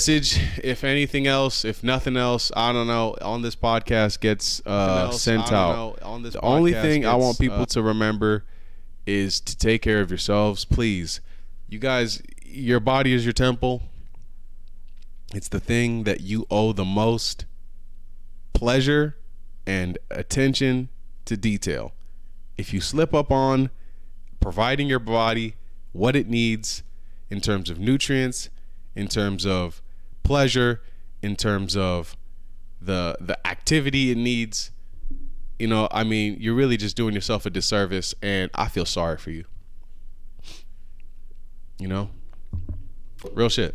message, if anything else, if nothing else, I don't know, on this podcast gets sent out. The only thing I want people to remember is to take care of yourselves, please. You guys, your body is your temple. It's the thing that you owe the most pleasure and attention to detail. If you slip up on providing your body what it needs in terms of nutrients, in terms of pleasure, in terms of the activity it needs, you know, I mean, you're really just doing yourself a disservice, and I feel sorry for you. You know? Real shit.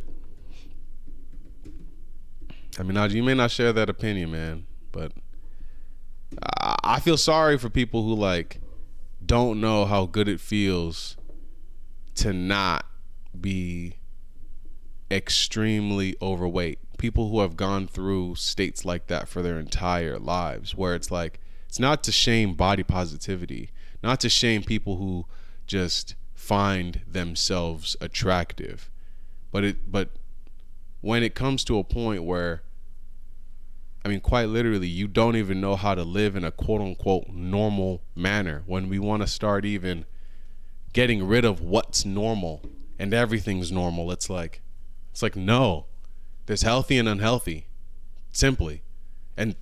I mean, you may not share that opinion, man, but I feel sorry for people who like don't know how good it feels to not be extremely overweight. People who have gone through states like that for their entire lives, where it's like, it's not to shame body positivity, not to shame people who just find themselves attractive, but when it comes to a point where, I mean, quite literally, you don't even know how to live in a quote unquote normal manner, when we want to start even getting rid of what's normal and everything's normal. It's like no, there's healthy and unhealthy, simply, and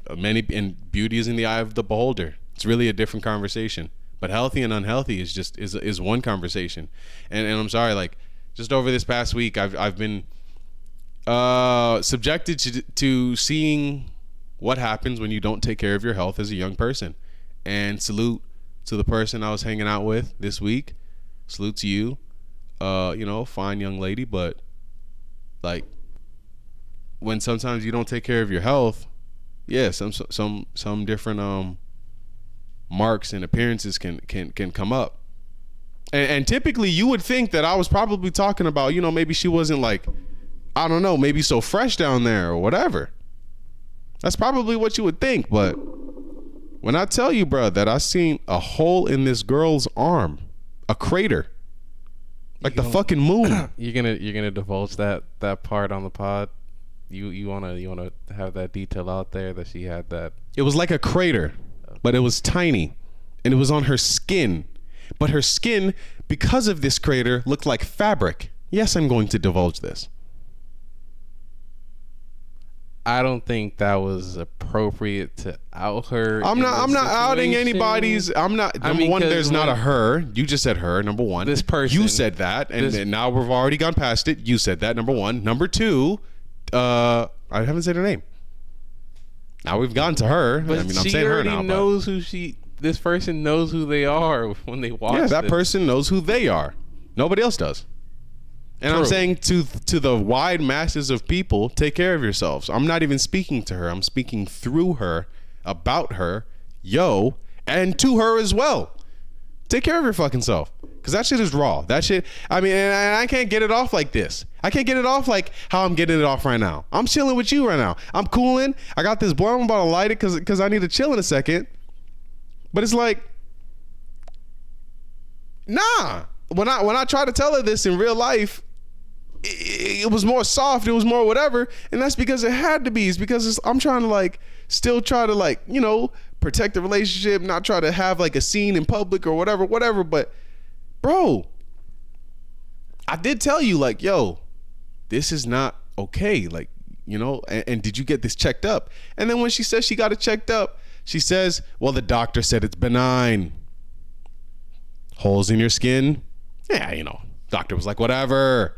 beauty is in the eye of the beholder. It's really a different conversation, but healthy and unhealthy is one conversation. And I'm sorry, like, just over this past week, I've been subjected to seeing what happens when you don't take care of your health as a young person. And salute to the person I was hanging out with this week. Salute to you. You know, fine young lady, but like, when sometimes you don't take care of your health, yeah, some different marks and appearances can come up. And typically you would think that I was probably talking about, you know, maybe she wasn't like, I don't know, maybe so fresh down there or whatever. That's probably what you would think. But when I tell you, bro, that I seen a hole in this girl's arm, a crater, like the fucking moon. You're gonna divulge that part on the pod? You wanna have that detail out there that she had that? It was like a crater, but it was tiny, and it was on her skin. But her skin, because of this crater, looked like fabric. Yes, I'm going to divulge this. I don't think that was appropriate to out her. I'm not outing anybody's. Number one, there's not a her. You just said her. Number one, this person. You said that, and now we've already gone past it. You said that. Number one. Number two, I haven't said her name. Now we've gone to her. But I mean, I'm saying her now. She already knows who she. This person knows who they are when they watch. Yeah, that person knows who they are. Nobody else does. And true. I'm saying to the wide masses of people, take care of yourselves. I'm not even speaking to her. I'm speaking through her, about her, and to her as well. Take care of your fucking self. Because that shit is raw. That shit, I mean, and I can't get it off like this. I can't get it off like how I'm getting it off right now. I'm chilling with you right now. I'm cooling. I got this blunt. I'm about to light it because I need to chill in a second. But it's like, nah. When I try to tell her this in real life, it was more soft. It was more whatever, and that's because it had to be. It's because I'm trying to like still try to like, you know, protect the relationship, not try to have like a scene in public or whatever. But bro, I did tell you like, yo, this is not okay. Like, you know, and did you get this checked up? And then when she says she got it checked up, she says, well, the doctor said it's benign. Holes in your skin. Yeah, you know, doctor was like, whatever.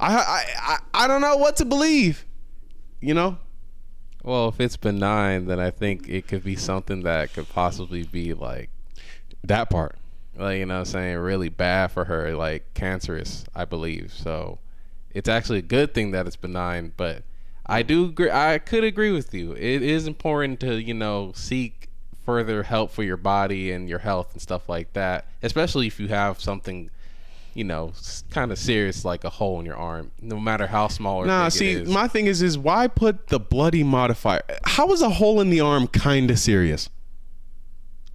I don't know what to believe, you know? Well, if it's benign, then I think it could be something that could possibly be like that part. Like, you know what I'm saying, really bad for her, like cancerous, I believe. So it's actually a good thing that it's benign, but I could agree with you. It is important to, you know, seek further help for your body and your health and stuff like that, especially if you have something, you know, kind of serious like a hole in your arm, no matter how small or big it is. My thing is why put the bloody modifier? How is a hole in the arm kind of serious?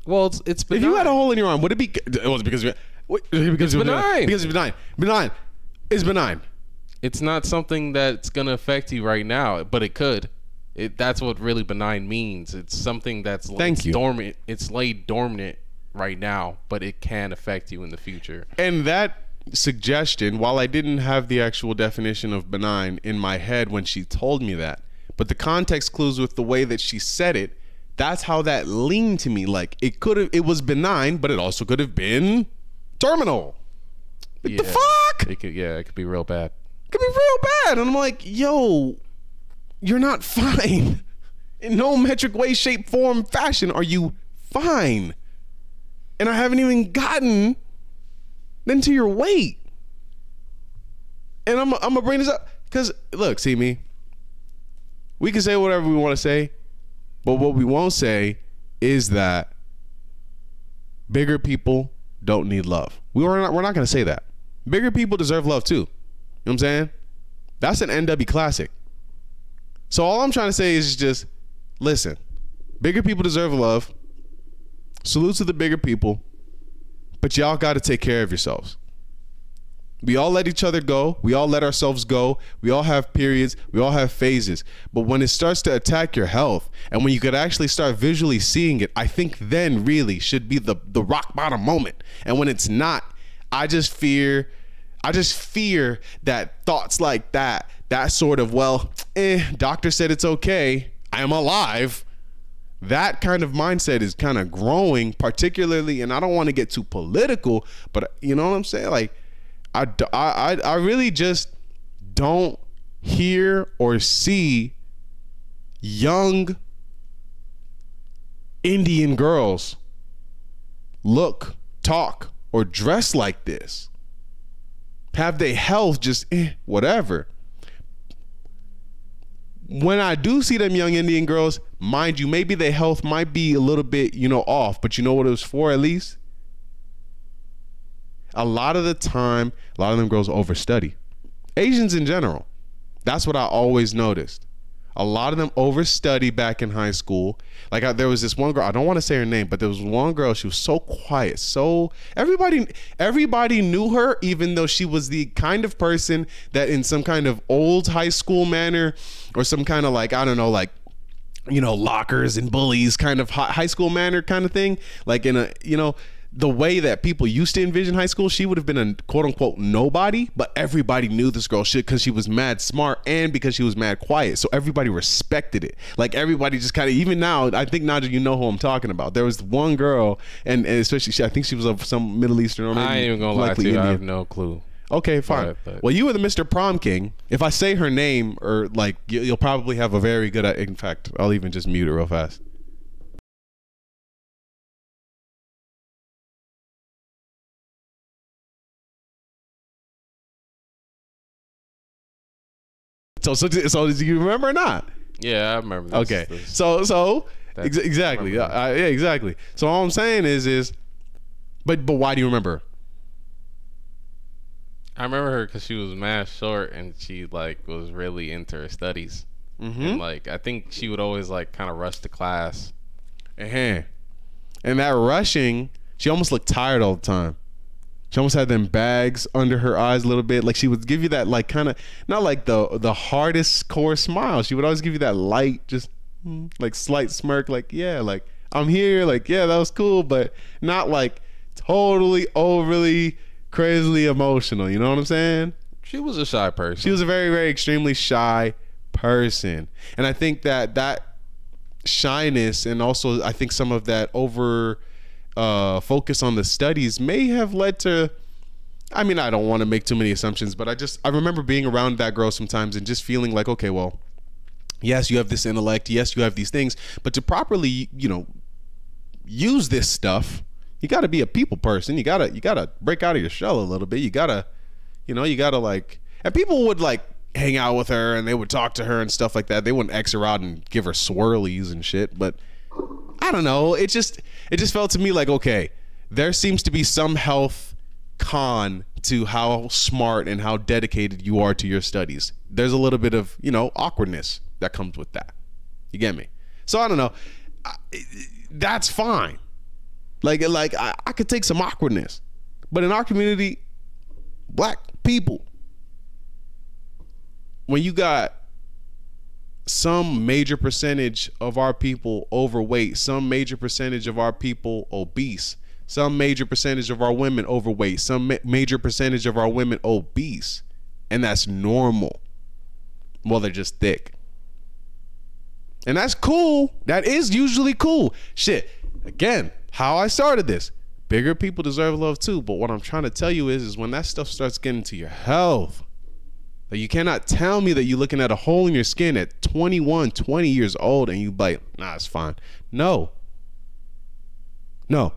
Well, it's benign. If you had a hole in your arm, would it be? It was because it's benign. Because it's benign. Benign is benign. it's not something that's gonna affect you right now, but it could. That's what really benign means. It's something that's dormant. It's laid dormant right now, but it can affect you in the future. And that suggestion, while I didn't have the actual definition of benign in my head when she told me that, but the context clues with the way that she said it, that's how that leaned to me. Like it was benign, but it also could have been terminal. What the fuck? It could be real bad. It could be real bad. And I'm like, yo, you're not fine. In no metric way, shape, form, fashion are you fine. And I haven't even gotten into your weight. And I'm gonna bring this up because look, see me. We can say whatever we want to say, but what we won't say is that bigger people don't need love. We're not gonna say that. Bigger people deserve love too. You know what I'm saying? That's an NW classic. So all I'm trying to say is just listen. Bigger people deserve love. Salute to the bigger people, but y'all got to take care of yourselves. We all let each other go. We all let ourselves go. We all have periods. We all have phases. But when it starts to attack your health, and when you could actually start visually seeing it, I think then really should be the rock bottom moment. And when it's not, I just fear that thoughts like that sort of, well, doctor said it's okay, I'm alive. That kind of mindset is kind of growing, particularly, and I don't want to get too political, but you know what I'm saying? Like, I really just don't hear or see young Indian girls look, talk, or dress like this. Have their health just whatever. When I do see them young Indian girls, mind you, maybe their health might be a little bit, off, but you know what it was for at least? A lot of the time, a lot of them girls overstudy. Asians in general. That's what I always noticed. A lot of them overstudy back in high school. Like there was this one girl, I don't want to say her name, but there was one girl, she was so quiet. So everybody knew her, even though she was the kind of person that in some kind of old high school manner or some kind of like, I don't know, like, lockers and bullies kind of high school manner kind of thing. Like in a, the way that people used to envision high school, she would have been a quote unquote nobody, but everybody knew this girl shit because she was mad smart and because she was mad quiet. So everybody respected it. Like everybody just kind of, even now, I think now that you know who I'm talking about. There was one girl, and especially I think she was of some Middle Eastern or maybe I ain't even gonna lie to you, Indian. I have no clue. Okay, fine. But well, you were the Mr. Prom King. If I say her name, or like, you'll probably have a very good, in fact, I'll even just mute it real fast. So do you remember or not? Yeah, I remember this. Okay. So exactly. Yeah, exactly. So all I'm saying is but why do you remember? I remember her because she was mad short and she like was really into her studies. Mm-hmm. And like I think she would always like kind of rush to class. And that rushing, she almost looked tired all the time. She almost had them bags under her eyes a little bit. Like she would give you that like kind of, not like the hardest core smile. She would always give you that light, just like slight smirk. Like, yeah, like I'm here. Like, yeah, that was cool. But not like totally overly crazily emotional. You know what I'm saying? She was a shy person. She was a very, very extremely shy person. And I think that shyness and also I think some of that focus on the studies may have led to, I mean, I don't want to make too many assumptions, but I remember being around that girl sometimes and just feeling like, okay, well, yes, you have this intellect, yes, you have these things, but to properly, use this stuff, you got to be a people person. You got to break out of your shell a little bit. You got to like, and people would like hang out with her and they would talk to her and stuff like that. They wouldn't X her out and give her swirlies and shit, but I don't know. It just felt to me like, okay, there seems to be some health con to how smart and how dedicated you are to your studies. There's a little bit of, awkwardness that comes with that. You get me? So I don't know. That's fine. Like I could take some awkwardness, but in our community, black people, when you got some major percentage of our people overweight, some major percentage of our people obese, some major percentage of our women overweight, some major percentage of our women obese, and that's normal. Well, they're just thick. And that's cool. That is usually cool. Shit. Again, how I started this. Bigger people deserve love too. But what I'm trying to tell you is when that stuff starts getting to your health, like you cannot tell me that you're looking at a hole in your skin at 21, 20 years old and you like, nah, it's fine. No,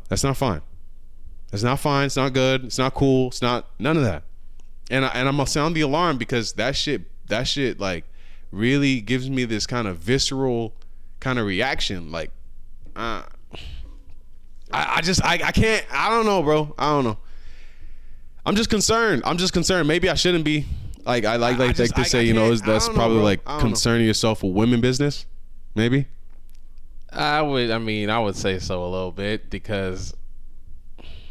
that's not fine. It's not fine. It's not good. It's not cool. It's not none of that. And I'm gonna sound the alarm because that shit like really gives me this kind of visceral kind of reaction. Like, I can't. I don't know, bro. I don't know. I'm just concerned. Maybe I shouldn't be. Like I like to say, you know, that's probably like concerning yourself with women business. Maybe. I would say so a little bit because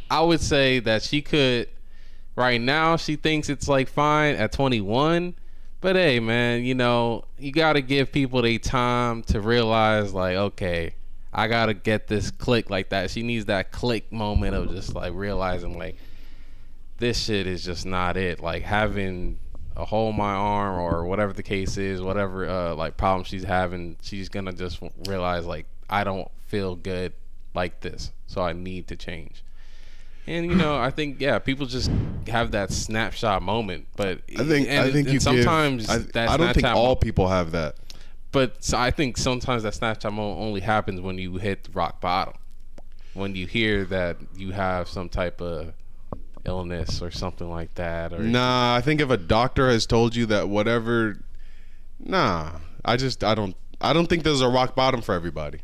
I would say that she could. Right now, she thinks it's like fine at 21. But hey, man, you know, you got to give people their time to realize, like, okay, I got to get this click like that. She needs that click moment of just like realizing, like, this shit is just not it. Like having a hole in my arm or whatever the case is, whatever like problem she's having, she's gonna just realize like I don't feel good like this, so I need to change. And you know, I think people just have that snapshot moment, but I think sometimes I don't think all people have that. But so I think sometimes that snapshot moment only happens when you hit rock bottom, when you hear that you have some type of illness or something like that. Or nah, I think if a doctor has told you that whatever, I don't think there's a rock bottom for everybody.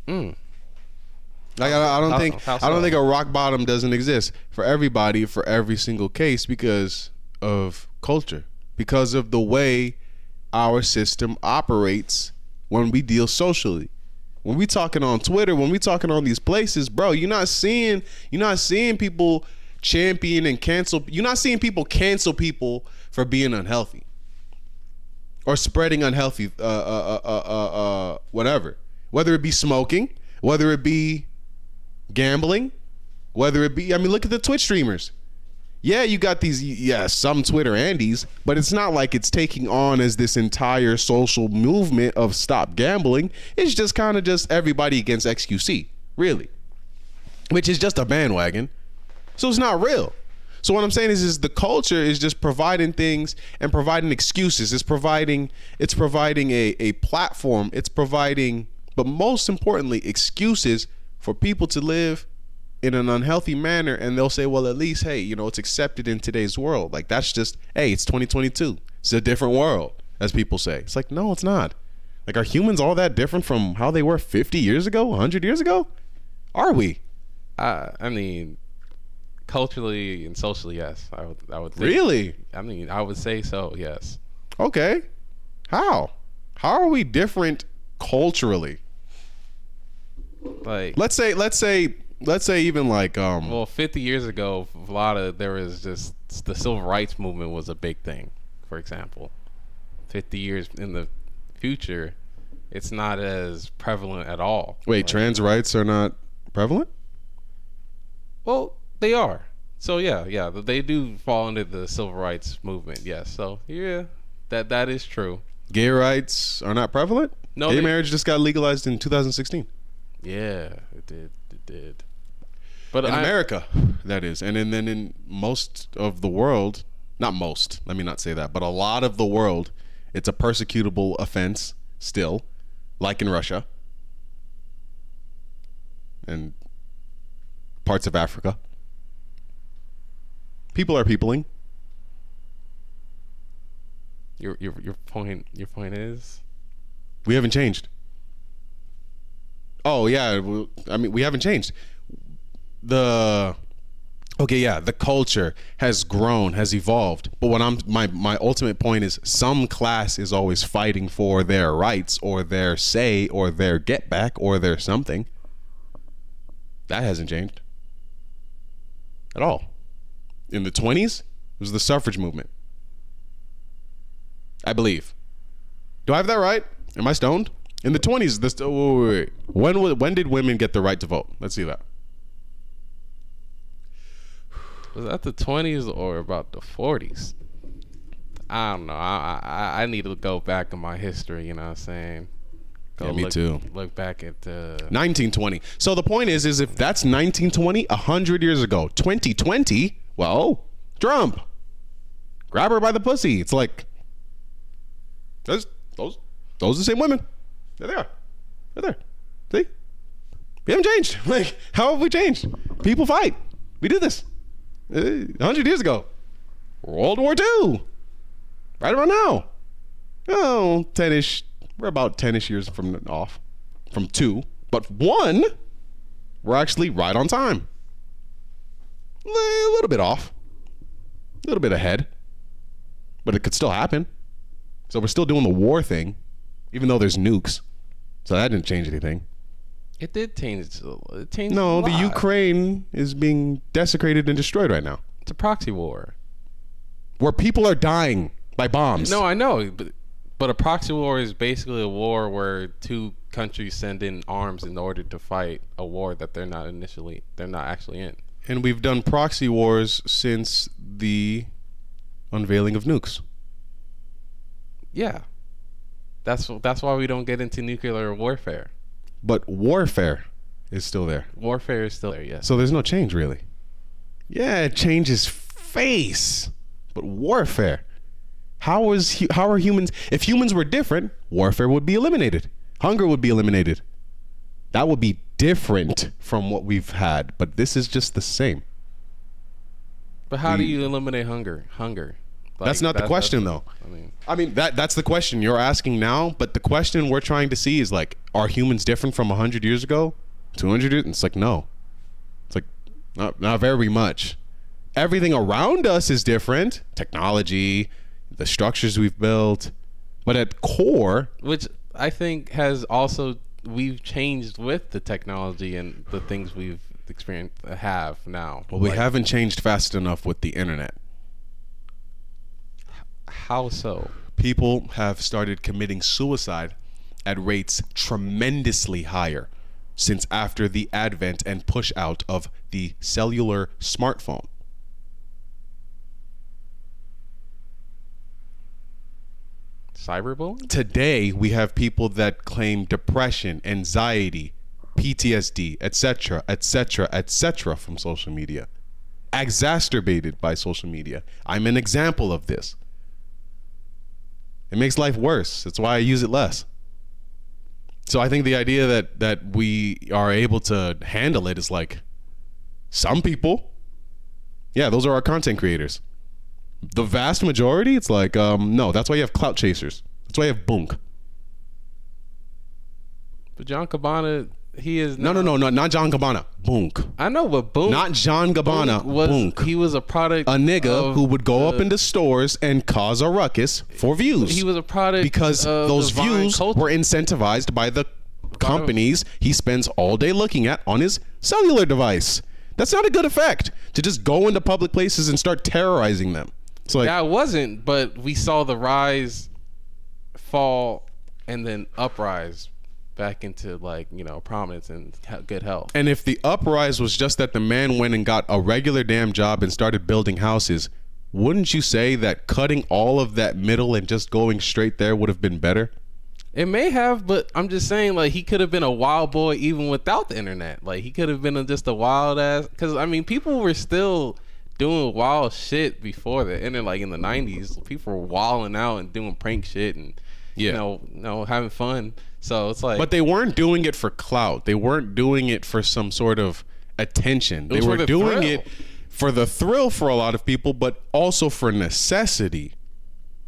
Like I don't think a rock bottom doesn't exist for everybody for every single case because of culture, because of the way our system operates when we deal socially. When we talking on Twitter, when we talking on these places, bro, you're not seeing people champion and cancel. You're not seeing people cancel people for being unhealthy or spreading unhealthy whatever, whether it be smoking, whether it be gambling, whether it be, I mean, look at the Twitch streamers. Yeah, you got these, some Twitter Andes, but it's not like it's taking on as this entire social movement of stop gambling. It's just kind of just everybody against XQC, really, which is just a bandwagon. So it's not real. So what I'm saying is the culture is just providing things and providing excuses. It's providing a platform. It's providing, but most importantly, excuses for people to live in an unhealthy manner. And they'll say, well, at least, hey, you know, it's accepted in today's world. Like that's just, hey, it's 2022. It's a different world, as people say. It's like, no, it's not. Like, are humans all that different from how they were 50 years ago, 100 years ago? Are we? I mean, culturally and socially, yes. I would think. Really? I mean, I would say so, yes. Okay. How are we different culturally? Like, let's say even like well, 50 years ago, there was just the civil rights movement was a big thing, for example. 50 years in the future, it's not as prevalent at all. Wait, trans rights are not prevalent? Well, they are. So yeah, they do fall under the civil rights movement. Yes. So yeah, that is true. Gay rights are not prevalent? No. Gay marriage just got legalized in 2016. Yeah, it did. But in America, that is. And then in most of the world, not most, let me not say that, but a lot of the world, it's a persecutable offense still, like in Russia and parts of Africa. People are peopling. Your point is we haven't changed. Oh yeah, I mean we haven't changed. The culture has grown, has evolved. But what my ultimate point is, some class is always fighting for their rights or their say or their get back or their something. That hasn't changed at all. In the 20s, it was the suffrage movement. I believe. Do I have that right? Am I stoned? In the 20s, this. Oh, wait. When did women get the right to vote? Let's see that. Was that the 20s or about the 40s? I don't know. I need to go back in my history. You know what I'm saying? Yeah, me too. Look back at 1920. So the point is if that's 1920, 100 years ago, 2020, well, Trump, grab her by the pussy. It's like, those are the same women. There they are. Right there. See? We haven't changed. Like, how have we changed? People fight. We did this 100 years ago. World War II. Right around now. Oh, 10-ish. We're about 10-ish years from 2. But 1, we're actually right on time. A little bit off. A little bit ahead. But it could still happen. So we're still doing the war thing, even though there's nukes. So that didn't change anything. It did change. It changed. No, a lot. the Ukraine is being desecrated and destroyed right now. It's a proxy war. Where people are dying by bombs. No, I know. But a proxy war is basically a war where two countries send in arms in order to fight a war that they're not actually in. And we've done proxy wars since the unveiling of nukes. Yeah. That's why we don't get into nuclear warfare. But warfare is still there. Warfare is still there, yes. So there's no change, really. Yeah, it changes face. But warfare. How are humans... If humans were different, warfare would be eliminated. Hunger would be eliminated. That would be different from what we've had. But this is just the same. But how do you eliminate hunger? Like, that's not the question, though. I mean, that's the question you're asking now. But the question we're trying to see is like, are humans different from 100 years ago? 200 years? It's like, no. It's like, not very much. Everything around us is different. Technology, the structures we've built. But at core... Which I think has also... We've changed with the technology and the things we've have now. Well, we haven't changed fast enough with the internet. How so? People have started committing suicide at rates tremendously higher since after the advent and push out of the cellular smartphone. Cyberbullying? Today, we have people that claim depression, anxiety, PTSD, etc., etc., etc. from social media. Exacerbated by social media. I'm an example of this. It makes life worse. That's why I use it less. So I think the idea that we are able to handle it is like some people. Yeah, those are our content creators. The vast majority, it's like, no, that's why you have clout chasers. That's why you have Bunk. But John Cabana, he is not... No, not John Gabbana. Bunk. I know, but Bunk... Not John Gabbana. Bunk. He was a product a nigga who would go up into stores and cause a ruckus for views. He was a product because those views were incentivized by the companies he spends all day looking at on his cellular device. That's not a good effect, to just go into public places and start terrorizing them. It's like, that wasn't, but we saw the rise, fall, and then uprise back into, like, you know, prominence and good health. And if the uprise was just that the man went and got a regular damn job and started building houses, wouldn't you say that cutting all of that middle and just going straight there would have been better? It may have, but I'm just saying, like, he could have been a wild boy even without the internet. Like, he could have been just a wild ass, because I mean, people were still doing wild shit before the internet. Like in the 90s, people were wilding out and doing prank shit and you know having fun. So it's like, but they weren't doing it for clout. They weren't doing it for some sort of attention. They were doing it for the thrill for a lot of people, but also for necessity.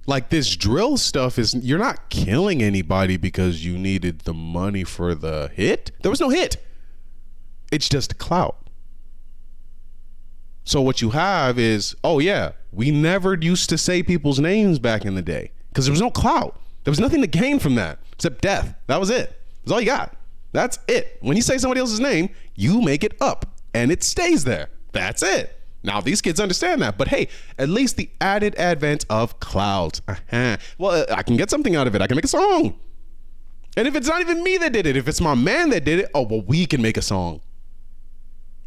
Like this drill stuff is, you're not killing anybody because you needed the money for the hit. There was no hit. It's just clout. So what you have is, oh yeah, we never used to say people's names back in the day because there was no clout. There was nothing to gain from that except death. That was it. That's all you got. That's it. When you say somebody else's name, you make it up and it stays there. That's it. Now these kids understand that, but hey, at least the added advent of clout. Well, I can get something out of it. I can make a song. And if it's not even me that did it, if it's my man that did it, oh, well, we can make a song.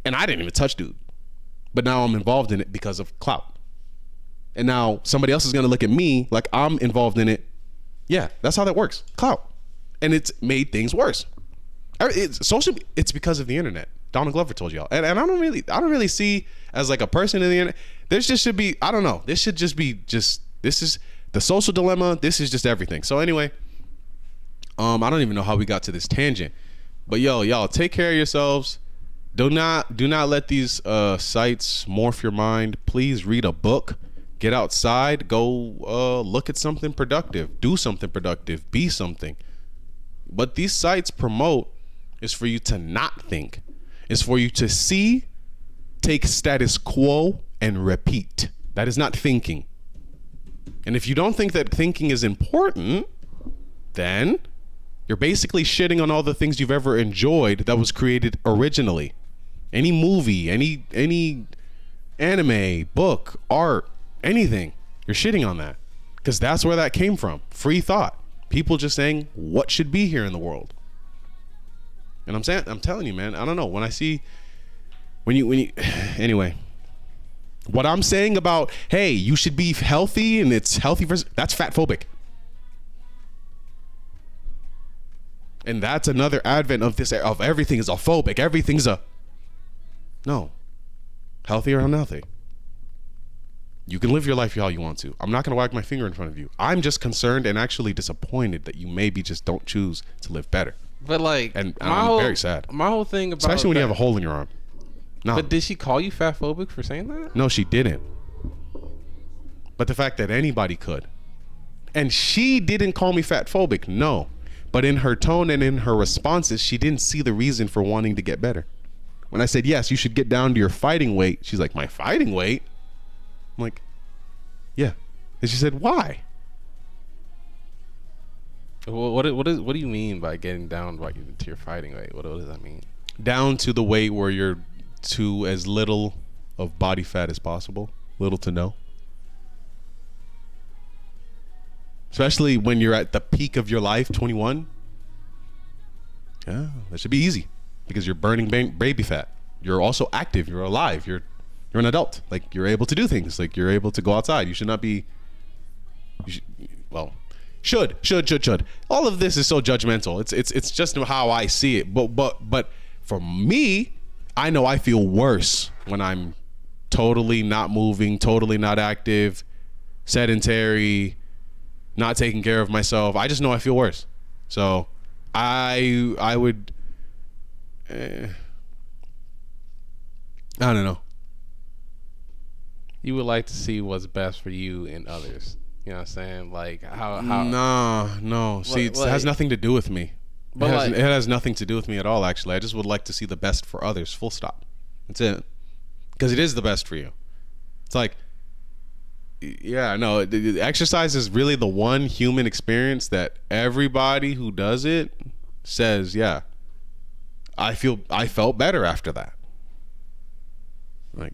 And I didn't even touch dude. But now I'm involved in it because of clout. And now somebody else is going to look at me like I'm involved in it. Yeah, that's how that works. Clout. And it's made things worse. It's because of the internet. Donald Glover told y'all. And I don't really see as like a person in the internet. This just should be, I don't know. This should just be this is the social dilemma. This is just everything. So anyway, I don't even know how we got to this tangent. But y'all take care of yourselves. Do not let these sites morph your mind. Please read a book. Get outside. Go look at something productive. Do something productive. Be something. What these sites promote is for you to not think. It's for you to see, take status quo, and repeat. That is not thinking. And if you don't think that thinking is important, then you're basically shitting on all the things you've ever enjoyed that was created originally. Any movie, any anime, book, art, anything, you're shitting on that. Because that's where that came from. Free thought. People just saying what should be here in the world. And I'm telling you, man, I don't know. When you anyway, what I'm saying about, hey, you should be healthy and it's healthy for, that's fat phobic. And that's another advent of this, of everything is a phobic. Everything's a, no, healthy or unhealthy. You can live your life how you want to. I'm not going to wag my finger in front of you. I'm just concerned and actually disappointed that you maybe just don't choose to live better. But like, and I'm very sad. My whole thing about especially when you have a hole in your arm. No. But did she call you fat phobic for saying that? No, she didn't. But the fact that anybody could. And she didn't call me fat phobic, no. But in her tone and in her responses, she didn't see the reason for wanting to get better. When I said, yes, you should get down to your fighting weight, she's like, my fighting weight? I'm like, yeah. And she said, why? What do you mean by getting down to your fighting weight? What does that mean? Down to the weight where you're to as little of body fat as possible. Little to no. Especially when you're at the peak of your life, 21. Yeah, that should be easy. Because you're burning baby fat. You're also active. You're alive. You're an adult. Like, you're able to do things. Like, you're able to go outside. You should not be... Should. All of this is so judgmental. It's just how I see it. But for me, I know I feel worse when I'm totally not moving, totally not active, sedentary, not taking care of myself. I just know I feel worse. So I would... I don't know. You would like to see what's best for you and others. You know what I'm saying? Like how No. See, it has nothing to do with me. It has nothing to do with me at all, actually. I just would like to see the best for others, full stop. That's it. Because it is the best for you. It's like, yeah, no, exercise is really the one human experience that everybody who does it says, yeah, I felt better after that. Like,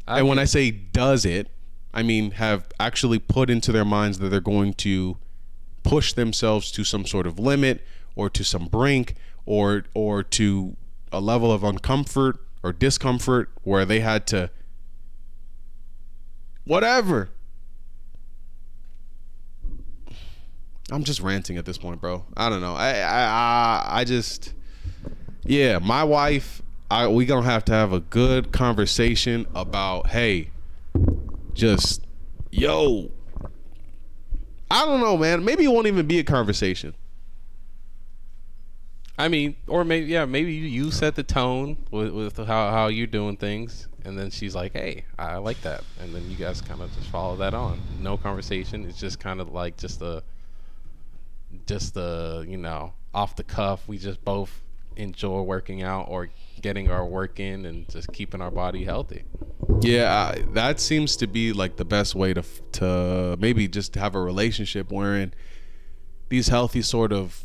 and when I say does it, I mean have actually put into their minds that they're going to push themselves to some sort of limit or to some brink or to a level of uncomfort or discomfort where they had to whatever. I'm just ranting at this point, bro. I don't know. I just, yeah, my wife, we gonna have to have a good conversation about, hey, just, yo, I don't know, man. Maybe it won't even be a conversation. I mean, or maybe you set the tone with how you're doing things, and then she's like, hey, I like that, and then you guys kind of just follow that on. No conversation. It's just kind of like just a you know, off the cuff. We just both enjoy working out or getting our work in and just keeping our body healthy. Yeah, that seems to be like the best way to maybe just have a relationship wherein these healthy sort of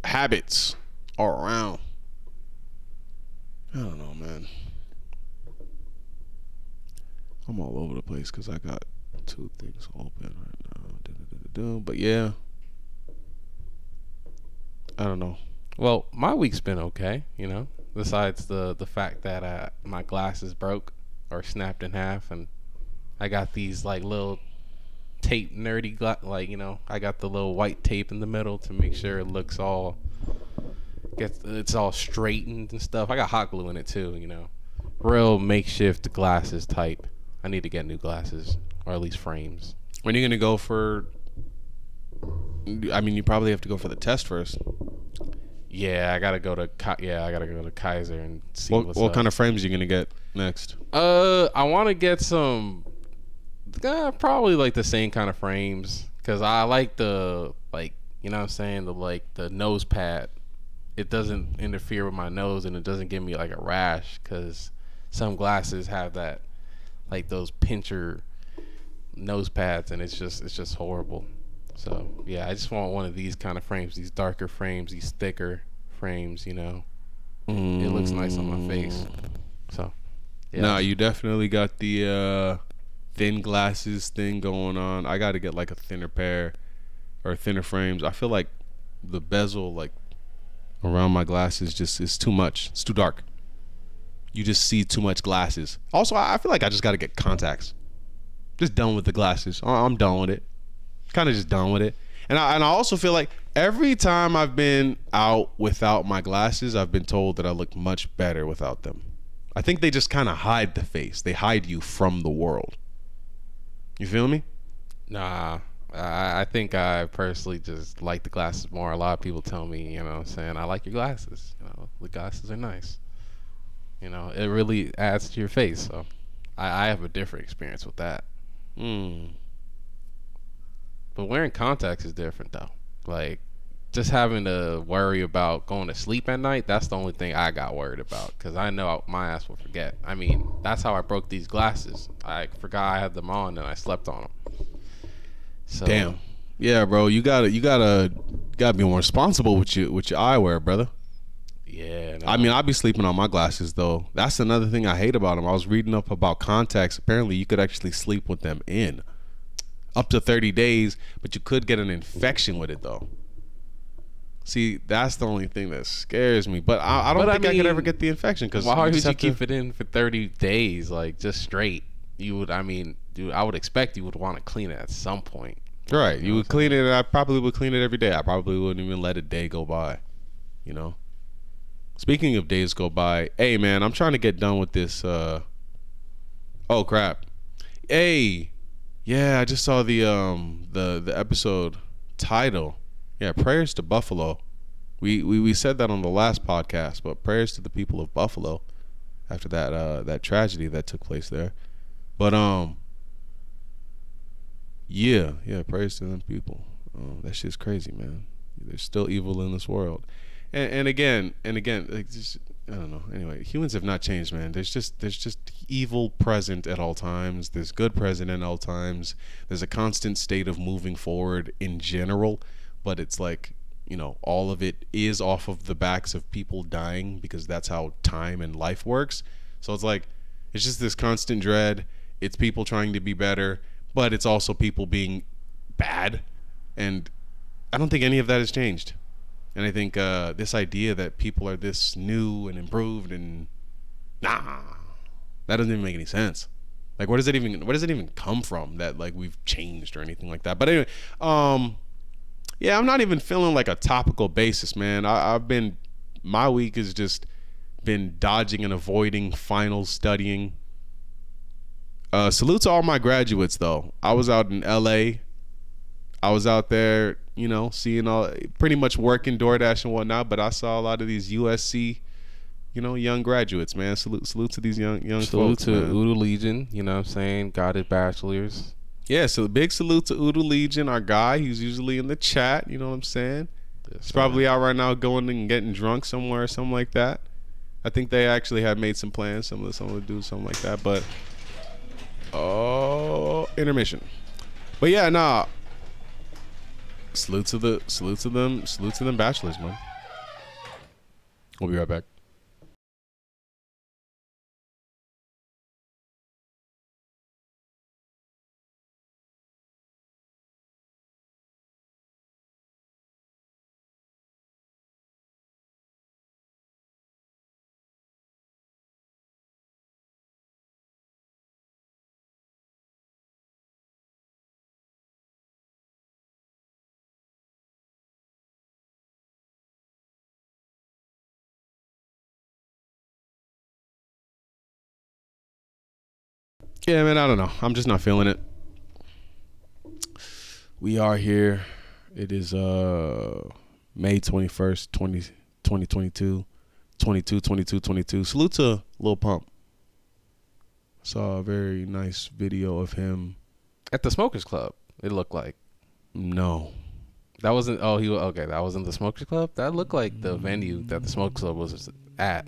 habits are around. I don't know, man. I'm all over the place because I got two things open right now. But yeah, I don't know. Well, my week's been okay, you know. Besides the fact that my glasses broke or snapped in half, and I got these like little tape nerdy like, you know, I got the little white tape in the middle to make sure it looks all it's all straightened and stuff. I got hot glue in it too, you know. Real makeshift glasses type. I need to get new glasses, or at least frames. When are you gonna go for? I mean, you probably have to go for the test first. Yeah, I gotta go to Kaiser and see what's what up. kind of frames are you gonna get next? I want to get some, probably like the same kind of frames, because I like the, like, you know what I'm saying, the nose pad. It doesn't interfere with my nose, and it doesn't give me like a rash, because some glasses have that, like those pincher nose pads, and it's just horrible. So yeah, I just want one of these kind of frames, these darker frames, these thicker frames, you know. It looks nice on my face. So yeah. Nah, you definitely got the thin glasses thing going on. I got to get like a thinner pair or thinner frames. I feel like the bezel like around my glasses just is too much. It's too dark. You just see too much glasses. Also, I feel like I just got to get contacts. Just done with the glasses. I'm done with it. Kind of just done with it. And I also feel like every time I've been out without my glasses, I've been told that I look much better without them. I think they just kind of hide the face. They hide you from the world. You feel me? Nah, I think I personally just like the glasses more. A lot of people tell me, you know what I'm saying, I like your glasses. You know, the glasses are nice. You know, it really adds to your face. So I have a different experience with that. But wearing contacts is different though. Like, just having to worry about going to sleep at night, that's the only thing I got worried about, because I know my ass will forget. I mean, that's how I broke these glasses. I forgot I had them on and I slept on them. So, damn. Yeah, bro, you gotta be more responsible with your eyewear, brother. Yeah. No. I mean, I be sleeping on my glasses though. That's another thing I hate about them. I was reading up about contacts. Apparently, you could actually sleep with them in up to 30 days, but you could get an infection with it though. See, that's the only thing that scares me. But I don't think I could ever get the infection, because why would you keep it in for 30 days, like just straight? You would, I mean, dude, I would expect you would want to clean it at some point. Right, you would clean it, and I probably would clean it every day. I probably wouldn't even let a day go by, you know. Speaking of days go by, hey man, I'm trying to get done with this. Oh crap! Hey, yeah, I just saw the episode title. Yeah, prayers to Buffalo. We said that on the last podcast, but prayers to the people of Buffalo after that tragedy that took place there. But yeah, prayers to them people. That shit's crazy, man. There's still evil in this world. And again, like, just, I don't know. Anyway, humans have not changed, man. There's just evil present at all times. There's good present at all times. There's a constant state of moving forward in general, but it's like, you know, all of it is off of the backs of people dying, because that's how time and life works. So it's like, it's just this constant dread. It's people trying to be better, but it's also people being bad. And I don't think any of that has changed. And I think this idea that people are this new and improved, and that doesn't even make any sense. Like, where does it even come from that like we've changed or anything like that? But anyway, yeah, I'm not even feeling like a topical basis, man. My week has just been dodging and avoiding finals studying. Salute to all my graduates though. I was out in LA. I was out there, you know, seeing pretty much working DoorDash and whatnot, but I saw a lot of these USC, you know, young graduates, man. Salute to these young folks. Salute to Uda Legion, you know what I'm saying? Got his bachelor's. Yeah, so big salute to Uda Legion, our guy. He's usually in the chat, you know what I'm saying? He's probably out right now going and getting drunk somewhere or something like that. I think they actually have made some plans, some of the dudes, something like that, but intermission. But yeah, nah. Salute to them bachelors, man. We'll be right back. Yeah, man, I don't know. I'm just not feeling it. We are here. It is May 21st, 2022. 22. Salute to Lil Pump. Saw a very nice video of him At the Smokers Club, it looked like. No. That wasn't. Oh, okay. That wasn't the Smokers Club. That looked like the venue that the Smokers Club was at.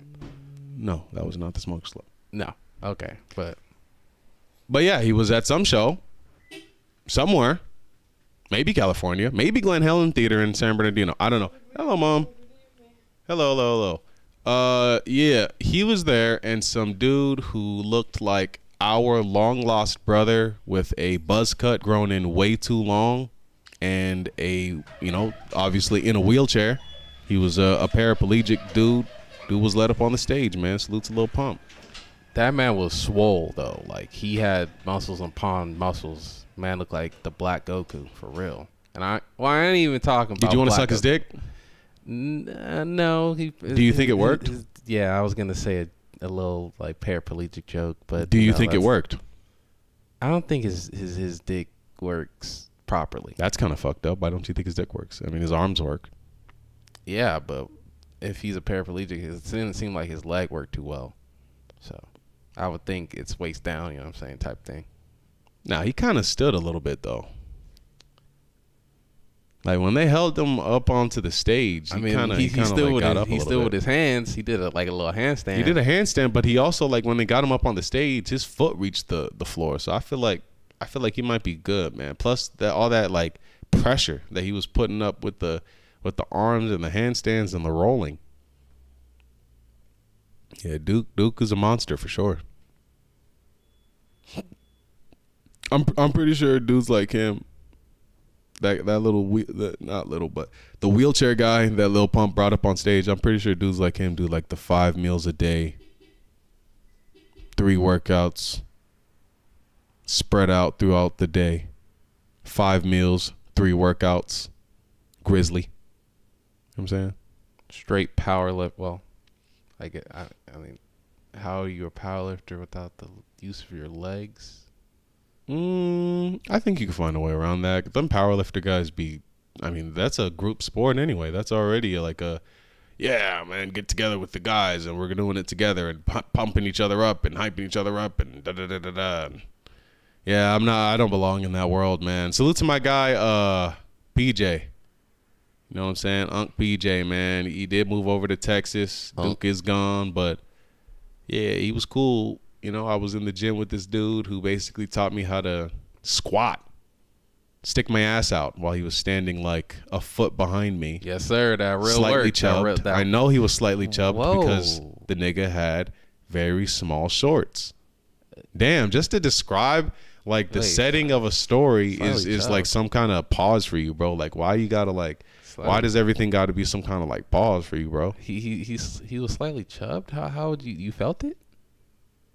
No, that was not the Smokers Club. No. Okay, but yeah, he was at some show somewhere. Maybe California. Maybe Glen Helen Theater in San Bernardino. I don't know. Hello, Mom. Hello. Yeah, he was there, and some dude who looked like our long lost brother with a buzz cut grown in way too long and obviously in a wheelchair. He was a paraplegic dude. Dude was led up on the stage, man. Salute to Lil Pump. that man was swole though. Like he had muscles upon muscles. Man looked like the Black Goku for real. And I ain't even talking about. Did you want to suck Goku. his dick? No. Do you think it worked? Yeah, I was gonna say a little like paraplegic joke, but Do you think it worked? I don't think his dick works properly. That's kind of fucked up. Why don't you think his dick works? I mean, his arms work. Yeah, but if he's a paraplegic, it didn't seem like his leg worked too well. So I would think it's waist down, you know what I'm saying, type thing. Nah, he kind of stood a little bit though. Like when they held him up onto the stage, he got up a little bit. With his hands. He did like a little handstand. He did a handstand, but he also like when they got him up on the stage, his foot reached the floor. So I feel like he might be good, man. Plus all that like pressure that he was putting up with the arms and the handstands and the rolling. Yeah, Duke is a monster for sure. I'm pretty sure dudes like him, that the wheelchair guy that Lil Pump brought up on stage, I'm pretty sure dudes like him do like the 5 meals a day, 3 workouts spread out throughout the day. 5 meals, 3 workouts, grizzly. You know what I'm saying? Straight power lift. Well, I mean, how are you a power lifter without the use of your legs? I think you can find a way around that. Them powerlifter guys that's a group sport anyway. That's already like yeah, man, get together with the guys and we're doing it together and pumping each other up and hyping each other up and da-da-da-da-da. Yeah, I don't belong in that world, man. Salute to my guy, PJ. You know what I'm saying? Unc PJ, man. He did move over to Texas. Duke is gone, but yeah, he was cool. You know, I was in the gym with this dude who basically taught me how to squat, stick my ass out while he was standing like a foot behind me. Yes, sir. That real slightly work. chubbed. I know he was slightly chubbed because the nigga had very small shorts. Damn, just to describe like the setting of a story is like some kind of pause for you, bro. Like why you gotta like why does everything got to be some kind of like pause for you, bro? He was slightly chubbed. How would you felt it?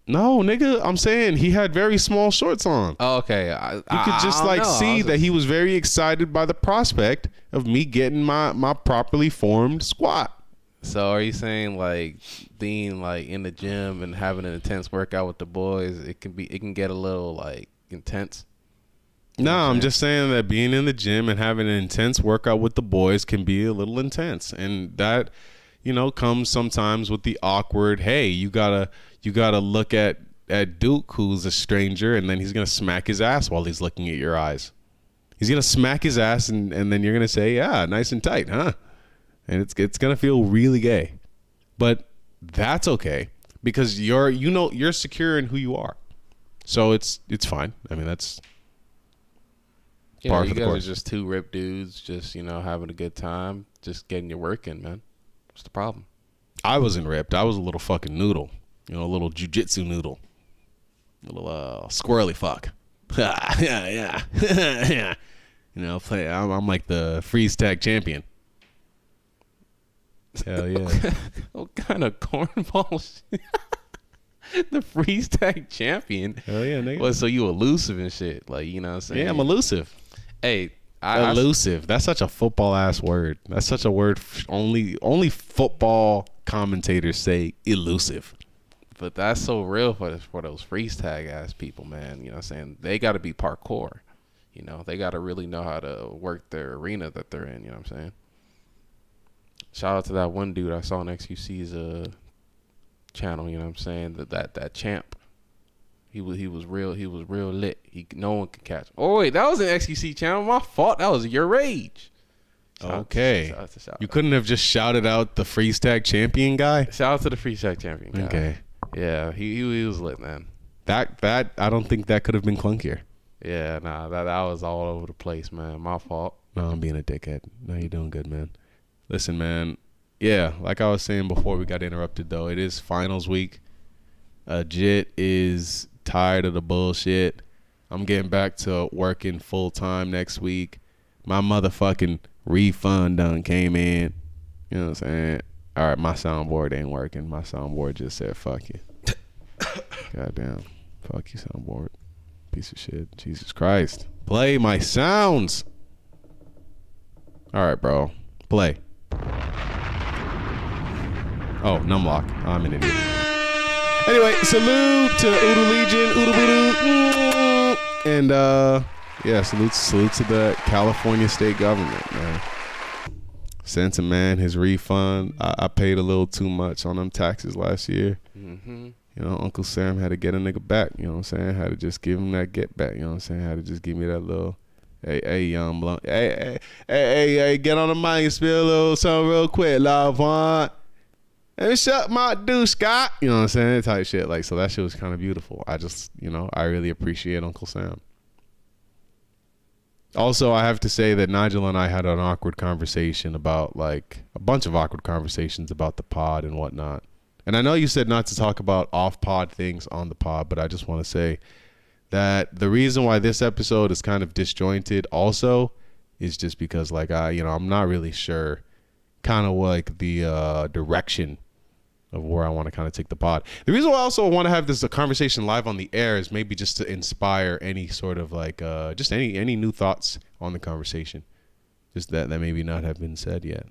No, nigga, I'm saying he had very small shorts on. Oh, okay. You could just like see that he was very excited by the prospect of me getting my properly formed squat. So are you saying like being like in the gym and having an intense workout with the boys, it can get a little like intense? No, I'm just saying that being in the gym and having an intense workout with the boys can be a little intense, and that comes sometimes with the awkward. Hey, you gotta look at Duke, who's a stranger, and then he's gonna smack his ass while he's looking at your eyes. He's gonna smack his ass, and then you're gonna say, "Yeah, nice and tight, huh?" And it's gonna feel really gay, but that's okay because you're secure in who you are, so it's fine. I mean that's. Yeah, you guys are just 2 ripped dudes, just having a good time, just getting your work in, man. What's the problem? I wasn't ripped. I was a little fucking noodle. A little jujitsu noodle. A little squirrely fuck. yeah. I'm like the freeze tag champion. Hell yeah. What kind of cornball shit? The freeze tag champion? Hell yeah, nigga. Well, so you elusive and shit. Like, you know what I'm saying? Yeah, I'm elusive. Hey, elusive. That's such a football ass word. That's such a word only football commentators say elusive. But that's so real for those freeze tag ass people, man. You know what I'm saying? They got to be parkour. You know, they got to really know how to work their arena that they're in. You know what I'm saying? Shout out to that one dude I saw on XQC's channel. You know what I'm saying? That champ. He was real lit. No one could catch him. Oh wait, that was an XQC channel. My fault. That was Your Rage. Okay. Shout You couldn't have just shouted out the freeze tag champion guy? Shout out to the freeze tag champion guy. Okay. Yeah, he was lit, man. That I don't think that could have been clunkier. Yeah, nah, that was all over the place, man. My fault. No, I'm being a dickhead. No, you're doing good, man. Listen, man. Yeah, like I was saying before we got interrupted, though, it is finals week. Jit is tired of the bullshit. I'm getting back to working full time next week. My motherfucking refund done came in. You know what I'm saying? All right, my soundboard ain't working. My soundboard just said, fuck you. Goddamn. Fuck you, soundboard. Piece of shit. Jesus Christ. Play my sounds. All right, bro. Play. Oh, numlock. I'm an idiot. Anyway, salute to Udu Legion, Udu Budu. And, yeah, salute to the California state government, man. Sent a man his refund. I paid a little too much on them taxes last year. Mm-hmm. You know, Uncle Sam had to get a nigga back. You know what I'm saying? Had to just give him that get back. You know what I'm saying? Had to just give me that little, hey, young blunt. Hey, get on the mic and spill a little something real quick, love one. And shut my dude, Scott. You know what I'm saying? Type shit. Like, so that shit was kind of beautiful. I just, you know, I really appreciate Uncle Sam. Also, I have to say that Nigel and I had an awkward conversation about, like, a bunch of awkward conversations about the pod and whatnot. And I know you said not to talk about off-pod things on the pod, but I just want to say that the reason why this episode is kind of disjointed also is just because, like, I'm not really sure kind of like the direction of where I want to kind of take the pod. The reason why I also want to have this conversation live on the air is maybe just to inspire any sort of like just any new thoughts on the conversation, just that maybe not have been said yet.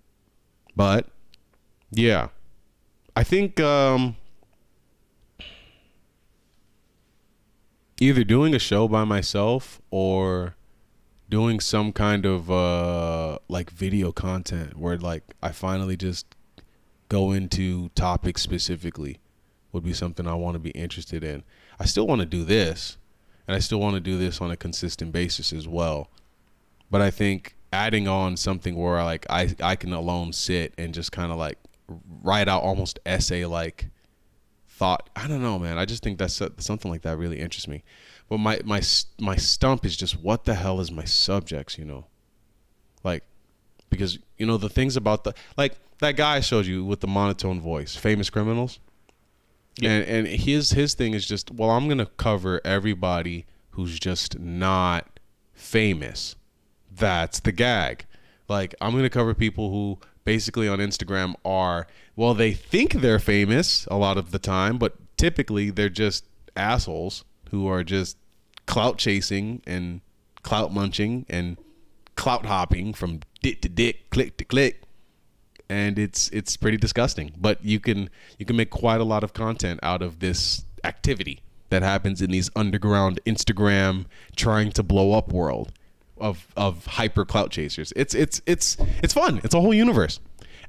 But yeah, I think either doing a show by myself or doing some kind of like video content where like I finally just go into topics specifically would be something I want to be interested in. I still want to do this, and I still want to do this on a consistent basis as well. But I think adding on something where I can alone sit and just kind of like write out almost essay like thought. I don't know, man. I just think that's something like that really interests me. But my stump is just, what the hell is my subjects, you know? Like, because, you know, the things about the, like that guy I showed you with the monotone voice, Famous Criminals. Yeah. And his thing is just, well, I'm going to cover everybody who's just not famous. That's the gag. Like, I'm going to cover people who basically on Instagram are, well, they think they're famous a lot of the time, but typically they're just assholes who are just clout chasing and clout munching and clout hopping from dick to dick, click to click. And it's pretty disgusting. But you can make quite a lot of content out of this activity that happens in these underground Instagram trying to blow up world of hyper clout chasers. It's fun. It's a whole universe.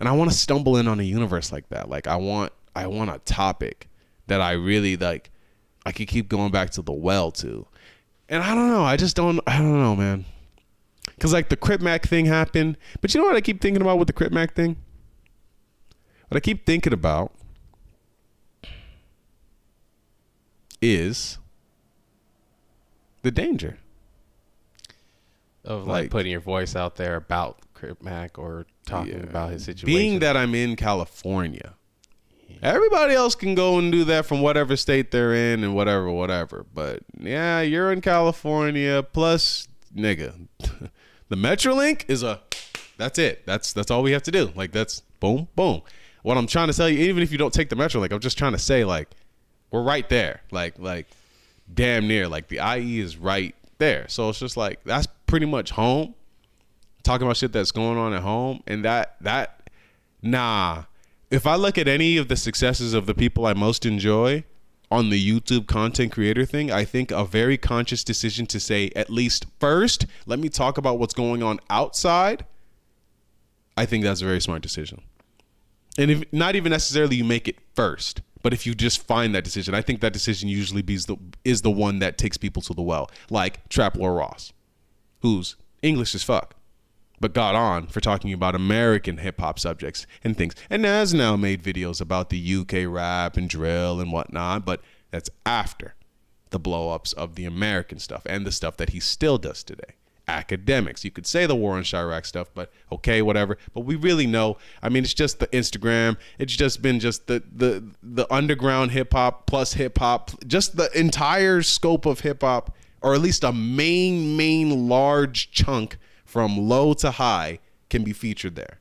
And I want to stumble in on a universe like that. Like I want a topic that I really like I could keep going back to the well to. And I don't know. I don't know, man. Cause like the Crip Mac thing happened. But you know what I keep thinking about with the Crip Mac thing? What I keep thinking about is the danger of like putting your voice out there about Crip Mac or talking about his situation. Being that I'm in California, everybody else can go and do that from whatever state they're in and whatever. But yeah, you're in California. Plus, nigga, the Metrolink is that's it. That's all we have to do. Like that's boom, boom. What I'm trying to tell you, even if you don't take the Metrolink, I'm just trying to say like we're right there. Like damn near. Like the IE is right there. So it's just like that's pretty much home. Talking about shit that's going on at home, and that nah. if I look at any of the successes of the people I most enjoy on the YouTube content creator thing, I think a very conscious decision to say, at least first, let me talk about what's going on outside. I think that's a very smart decision. And if not even necessarily you make it first, but if you just find that decision, I think that decision usually is the one that takes people to the well. Like Trap Lord Ross, who's English as fuck, but got on for talking about American hip hop subjects and things, and has now made videos about the UK rap and drill and whatnot. But that's after the blow ups of the American stuff and the stuff that he still does today. Academics, you could say the war on Chirac stuff, but okay, whatever. But we really know, I mean, it's just the Instagram, it's just been just the underground hip hop plus hip hop, just the entire scope of hip hop, or at least a main large chunk from low to high can be featured there.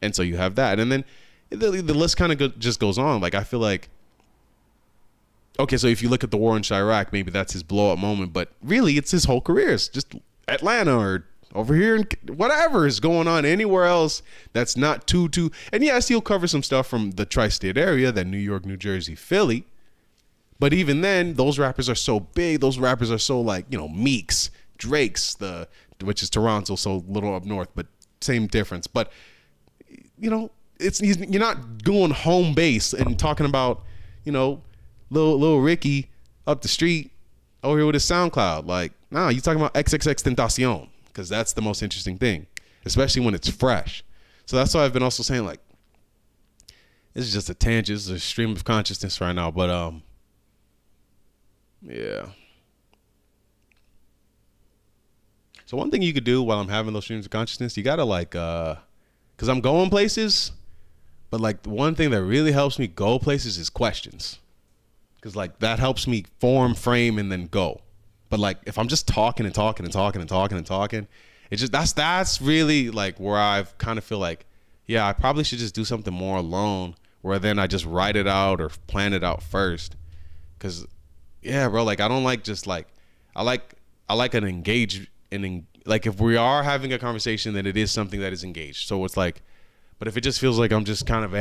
And so you have that, and then the list kind of just goes on. Like, I feel like, okay, so if you look at the war in Chirac, maybe that's his blow up moment, but really it's his whole career. It's just Atlanta or over here in whatever is going on anywhere else that's not too. And yes, he'll cover some stuff from the tri-state area, that New York, New Jersey, Philly. But even then, those rappers are so big. Those rappers are so, like, you know, Meeks, Drake's, which is Toronto, so little up north, but same difference. But, you know, you're not going home base and talking about, you know, Lil Ricky up the street over here with his SoundCloud. Like, nah, you talking about XXXTentacion, because that's the most interesting thing, especially when it's fresh. So that's why I've been also saying, like, this is just a tangent, this is a stream of consciousness right now. But yeah. So one thing you could do while I'm having those streams of consciousness, you gotta, like, because I'm going places, but, like, the one thing that really helps me go places is questions. Because, like, that helps me form, frame, and then go. But, like, if I'm just talking, it's just, that's really, like, where I've kind of feel like, yeah, I probably should just do something more alone, where then I just write it out or plan it out first. Because, yeah, bro, like, I don't like just, like, I like an engaged, like, if we are having a conversation, then it is something that is engaged. So it's like, but if it just feels like I'm just kind of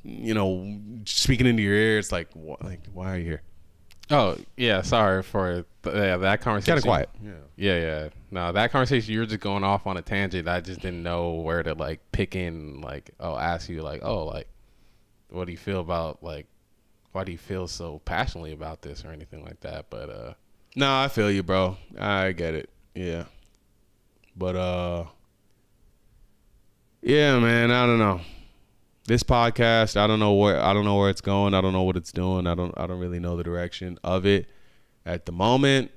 you know, speaking into your ear, it's like, why are you here? Oh, yeah, sorry for that conversation. Kind of quiet. Yeah. No, that conversation, you were just going off on a tangent. I just didn't know where to, like, pick in, like, ask you, like, like, what do you feel about, like, why do you feel so passionately about this or anything like that? But, no, I feel you, bro. I get it. Yeah. But, yeah, man, I don't know. This podcast, I don't know where it's going. I don't know what it's doing. I don't really know the direction of it at the moment.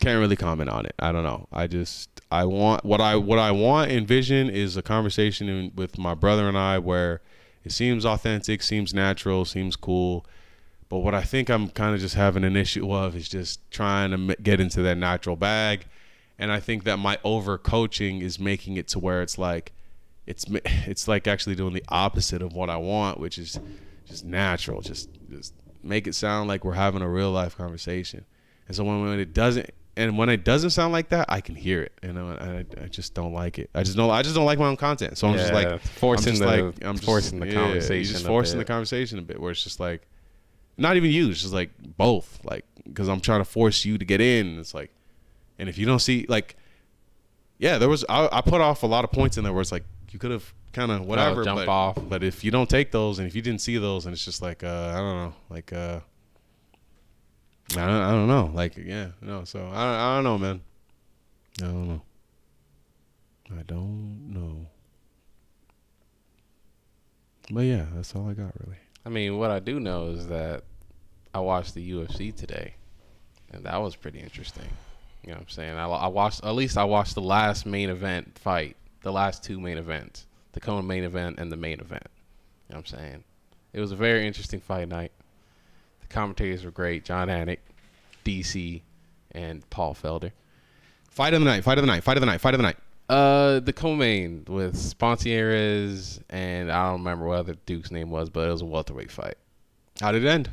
Can't really comment on it. I don't know. I want what I want and envision is a conversation with my brother and I where it seems authentic, seems natural, seems cool. But what I think I'm kind of just having an issue of is just trying to get into that natural bag. And I think that my overcoaching is making it to where it's like, it's like actually doing the opposite of what I want, which is just natural. Just make it sound like we're having a real life conversation. And so when it doesn't sound like that, I can hear it, and I just don't like it. I just don't like my own content. So I'm just like forcing the conversation. You're just forcing the conversation a bit, where it's just like, not even you, it's just like both, like, because I'm trying to force you to get in. And it's like, and if you don't see, like, yeah, I put off a lot of points in there where it's like, you could have kind of whatever, jump off. But if you don't take those, and if you didn't see those, and it's just like, I don't know, like, I don't know, like, yeah, no. So I don't know, man. I don't know. But yeah, that's all I got, really. I mean, what I do know is that I watched the UFC today, and that was pretty interesting. You know what I'm saying? I watched the last main event fight. The last two main events, the co-main event and the main event. You know what I'm saying? It was a very interesting fight night. The commentators were great. John Anik, DC, and Paul Felder. Fight of the night. The co-main with Spontieres, and I don't remember what other Duke's name was, but it was a welterweight fight. How did it end?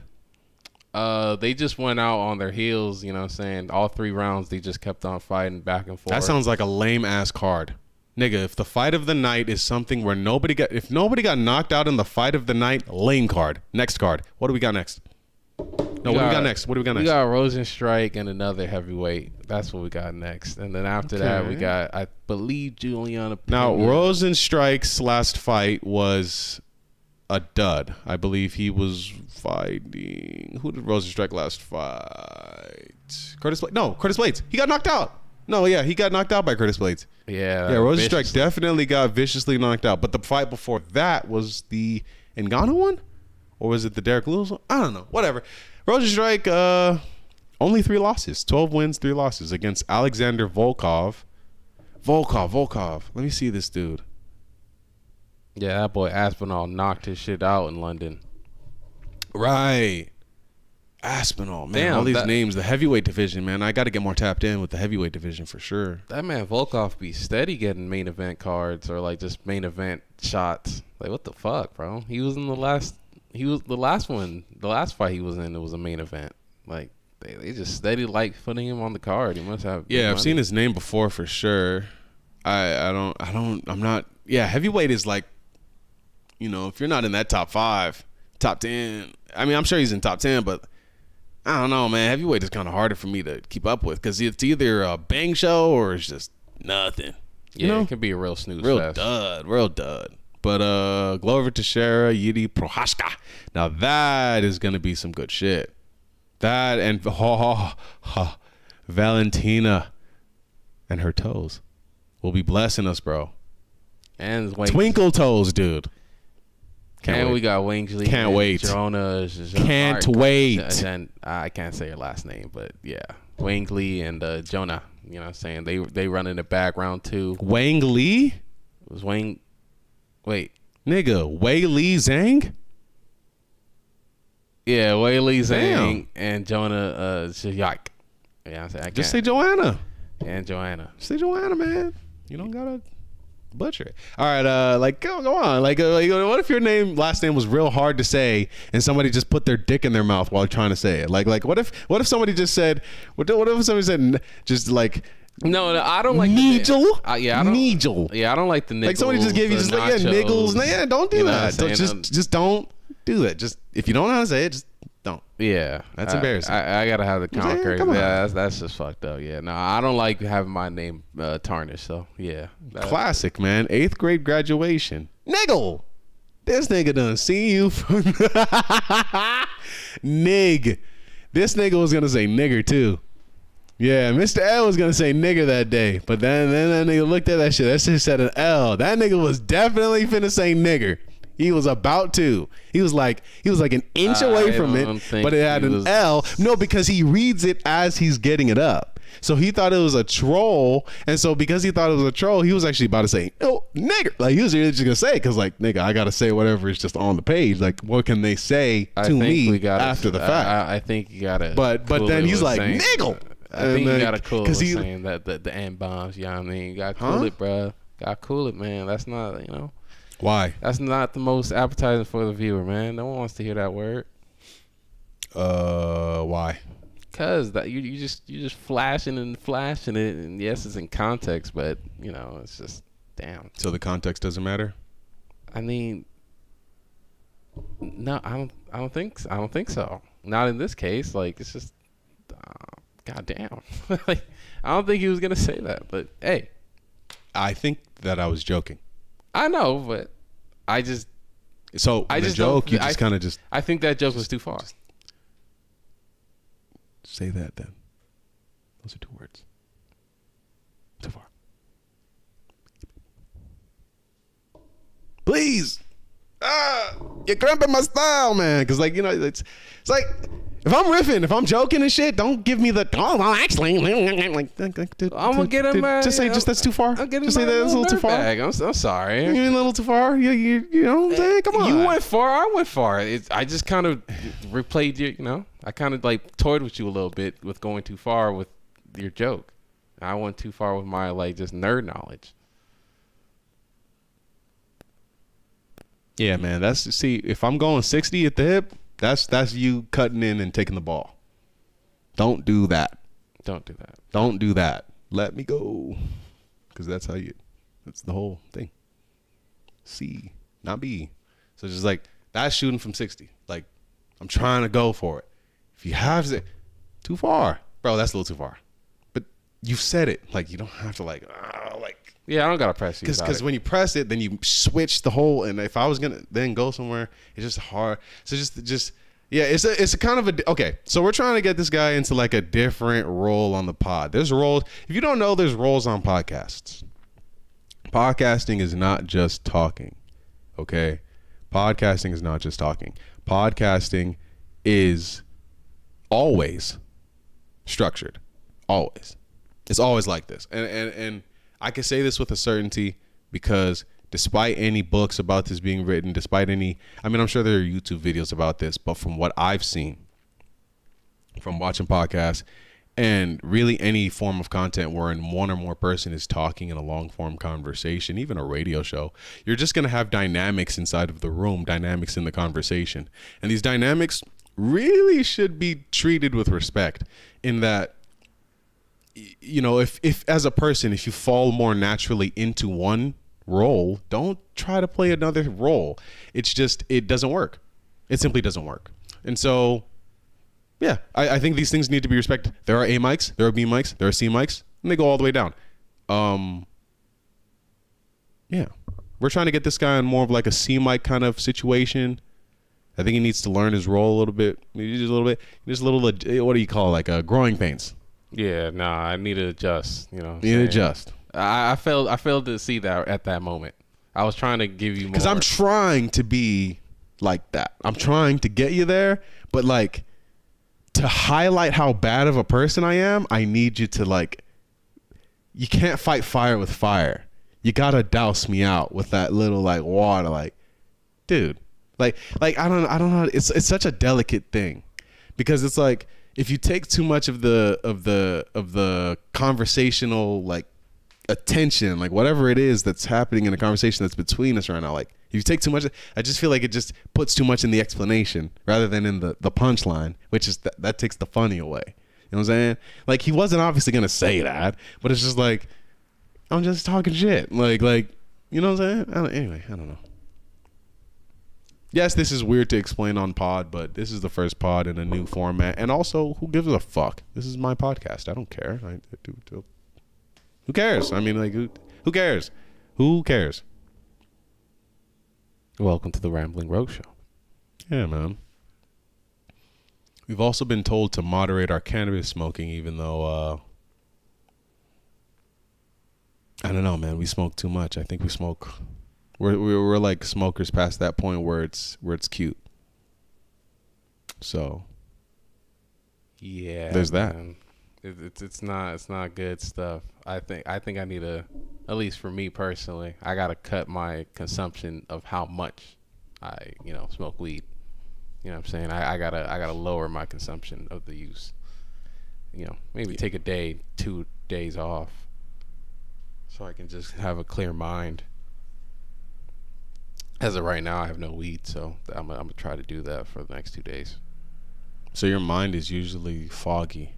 They just went out on their heels, you know what I'm saying? All 3 rounds, they just kept on fighting back and forth. That sounds like a lame-ass card. Nigga, if the fight of the night is something where if nobody got knocked out in the fight of the night, lame card. Next card. What do we got next? No, what do we got next? What do we got next? We got Rosenstrike and another heavyweight. That's what we got next. And then after that, we got, I believe, Juliana Pena. Now, Rosenstrike's last fight was a dud. I believe he was fighting. Who did Rosenstrike last fight? Curtis Blades. No, Curtis Blades. He got knocked out. No, yeah, he got knocked out by Curtis Blades. Yeah. Rosenstrike definitely got viciously knocked out. But the fight before that was the Ngannou one? Or was it the Derek Lewis one? I don't know. Whatever. Rosenstrike, only 3 losses. 12 wins, 3 losses against Alexander Volkov. Volkov. Let me see this dude. Yeah, that boy Aspinall knocked his shit out in London. Right. Aspinall, man. Damn, all these names. The heavyweight division, man. I got to get more tapped in with the heavyweight division for sure. That man Volkov be steady getting main event cards or like just main event shots. Like, what the fuck, bro? He was in the last one. The last fight he was in, it was a main event. Like, they just steady like putting him on the card. He must have. Yeah, I've seen his name before for sure. I'm not. Yeah, heavyweight is like, you know, if you're not in that top 5, top 10. I mean, I'm sure he's in top 10, but I don't know, man. Heavyweight is kind of harder for me to keep up with because it's either a bang show or it's just nothing. Yeah, you know? It can be a real snooze fest. Real dud. But Glover Teixeira, Yuri Prochazka. Now that is gonna be some good shit. That and Valentina and her toes will be blessing us, bro. And Twinkle toes, dude. We got Wangsley. Can't wait. Jonah. Can't wait. And I can't say her last name, but yeah, Wangsley and Jonah. You know what I'm saying? They run in the background too. Wang Lee? It was Wang. Wait, nigga, Wei Li Zhang? Yeah, Wei Li Zhang and Jonah Shayak. Yeah, just say Joanna. And Joanna. Say Joanna, man. You don't gotta butcher it. All right, like go on. Like, what if your last name was real hard to say, and somebody just put their dick in their mouth while trying to say it? Like, what if somebody just said, what if somebody said just like. No, I don't like Nigel. Yeah, I don't like the niggles. Like somebody just gave you just like niggles. Yeah, don't do that. Just don't do it. Just if you don't know how to say it, just don't. Yeah, that's embarrassing. I gotta have the conquer. Yeah, that's just fucked up. Yeah, no, I don't like having my name tarnished. So yeah, classic man. 8th grade graduation. Niggle. This nigga done see you from nig. This nigga was gonna say nigger too. Yeah, Mr. L was gonna say nigger that day, but then that nigga looked at that shit. That shit said an L. That nigga was definitely finna say nigger. He was about to. He was like an inch away from it, but it had an L. No, because he reads it as he's getting it up. So he thought it was a troll, and so because he thought it was a troll, he was actually about to say, "Oh, nigger." Like he was really just gonna say it because, like, nigga, I gotta say whatever is just on the page. Like, what can they say to me after the fact? I think you gotta. But then he's like, "Niggle." I think you gotta cool it saying that the N bombs. You know what I mean? You gotta cool it, bro. Gotta cool it, man. That's not, you know. Why? That's not the most appetizing for the viewer, man. No one wants to hear that word. Why? Cause that you just flashing it, and yes, it's in context, but you know, it's just damn. So the context doesn't matter? I mean, no, I don't think so. Not in this case. Like, it's just, goddamn. Like, I don't think he was gonna say that, but hey, I think that I was joking. I know, but I just. So I just joke. You just kind of just. I think that joke was too far. Say that then. Those are 2 words. Too far. Please. You're cramping my style, man. Because, like, you know, it's like if I'm riffing, if I'm joking and shit, don't give me the well, actually, like I'm gonna get him. Just say, that's too far. Just say that's a little too far. I'm sorry. You mean a little too far? You know what I'm saying? Come on. You went far. I went far. I just kind of replayed your. You know, I kind of like toyed with you a little bit with going too far with your joke. I went too far with my like just nerd knowledge. Yeah, man. If I'm going 60 at the hip, that's you cutting in and taking the ball. Don't do that. Don't do that. Don't do that. Let me go. Because that's how you That's the whole thing. C, not B. So just like that's shooting from 60. Like I'm trying to go for it. If you have it, too far, bro. That's a little too far. But you've said it. Like you don't have to like. Yeah, I don't gotta press you. Because when you press it, then you switch the whole. And if I was gonna then go somewhere, it's just hard. So just yeah, it's a kind of a okay. So we're trying to get this guy into like a different role on the pod. There's roles. If you don't know, there's roles on podcasts. Podcasting is not just talking. Okay, podcasting is not just talking. Podcasting is always structured. Always, it's always like this. And I can say this with a certainty because despite any books about this being written, despite any, I mean, I'm sure there are YouTube videos about this, but from what I've seen, from watching podcasts and really any form of content wherein one or more person is talking in a long form conversation, even a radio show, you're just going to have dynamics inside of the room, dynamics in the conversation. And these dynamics really should be treated with respect in that, you know, if as a person, if you fall more naturally into one role, don't try to play another role. It's just, it doesn't work. It simply doesn't work. And so, yeah, I think these things need to be respected. There are A mics, there are B mics, there are C mics, and they go all the way down. Yeah, we're trying to get this guy in more of like a C mic kind of situation. I think he needs to learn his role a little bit, maybe just a little bit, just a little, what do you call it? Like growing pains. Yeah, nah, I need to adjust. You know, you need to adjust. I failed to see that at that moment. I was trying to give you more. Because I'm trying to be like that. I'm trying to get you there, but like to highlight how bad of a person I am, I need you to like. You can't fight fire with fire. You gotta douse me out with that little like water, like, dude. Like I don't know. It's such a delicate thing, because it's like, if you take too much of the conversational like attention, like whatever it is that's happening in a conversation that's between us right now, like if you take too much, I just feel like it just puts too much in the explanation rather than in the punchline, which is that takes the funny away. You know what I'm saying? Like he wasn't obviously gonna say that, but it's just like I'm just talking shit. Like you know what I'm saying? Anyway, I don't know. Yes, this is weird to explain on pod, but this is the first pod in a new format. And also, who gives a fuck? This is my podcast. I don't care. Who cares? I mean, like, who cares? Who cares? Welcome to the Rambling Rogue Show. Yeah, man. We've also been told to moderate our cannabis smoking, even though, I don't know, man. We smoke too much. I think we smoke... We're like smokers past that point where it's cute. So yeah, there's that. It's not good stuff. I think I need to, at least for me personally, I gotta cut my consumption of how much I smoke weed. You know what I'm saying? I gotta lower my consumption of the use. Maybe take a day, 2 days off, so I can just have a clear mind. As of right now, I have no weed, so I'm gonna try to do that for the next 2 days. So your mind is usually foggy.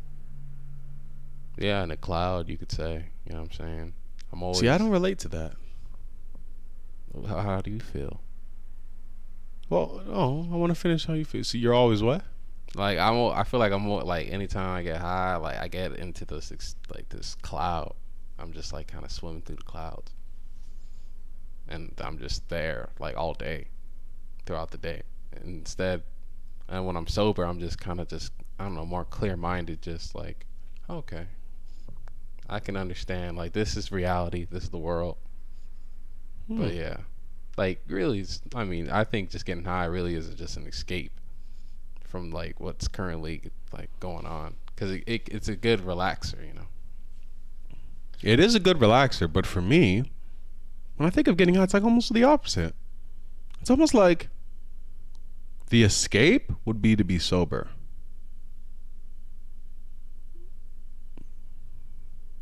Yeah, in a cloud, you could say. You know what I'm saying? I'm always. See, I don't relate to that. How do you feel? Well, I want to finish how you feel. So you're always what? Like I feel like I'm more like anytime I get high, like I get into this cloud. I'm just like kind of swimming through the clouds. And I'm just there like all day, throughout the day. Instead, and when I'm sober, I'm just kind of I don't know, more clear-minded. Just like, okay, I can understand. Like this is reality. This is the world. But yeah, like really, I mean, I think just getting high really is just an escape from like what's currently like going on, because it's a good relaxer. It is a good relaxer, but for me, when I think of getting high, it's like almost the opposite. It's almost like the escape would be to be sober.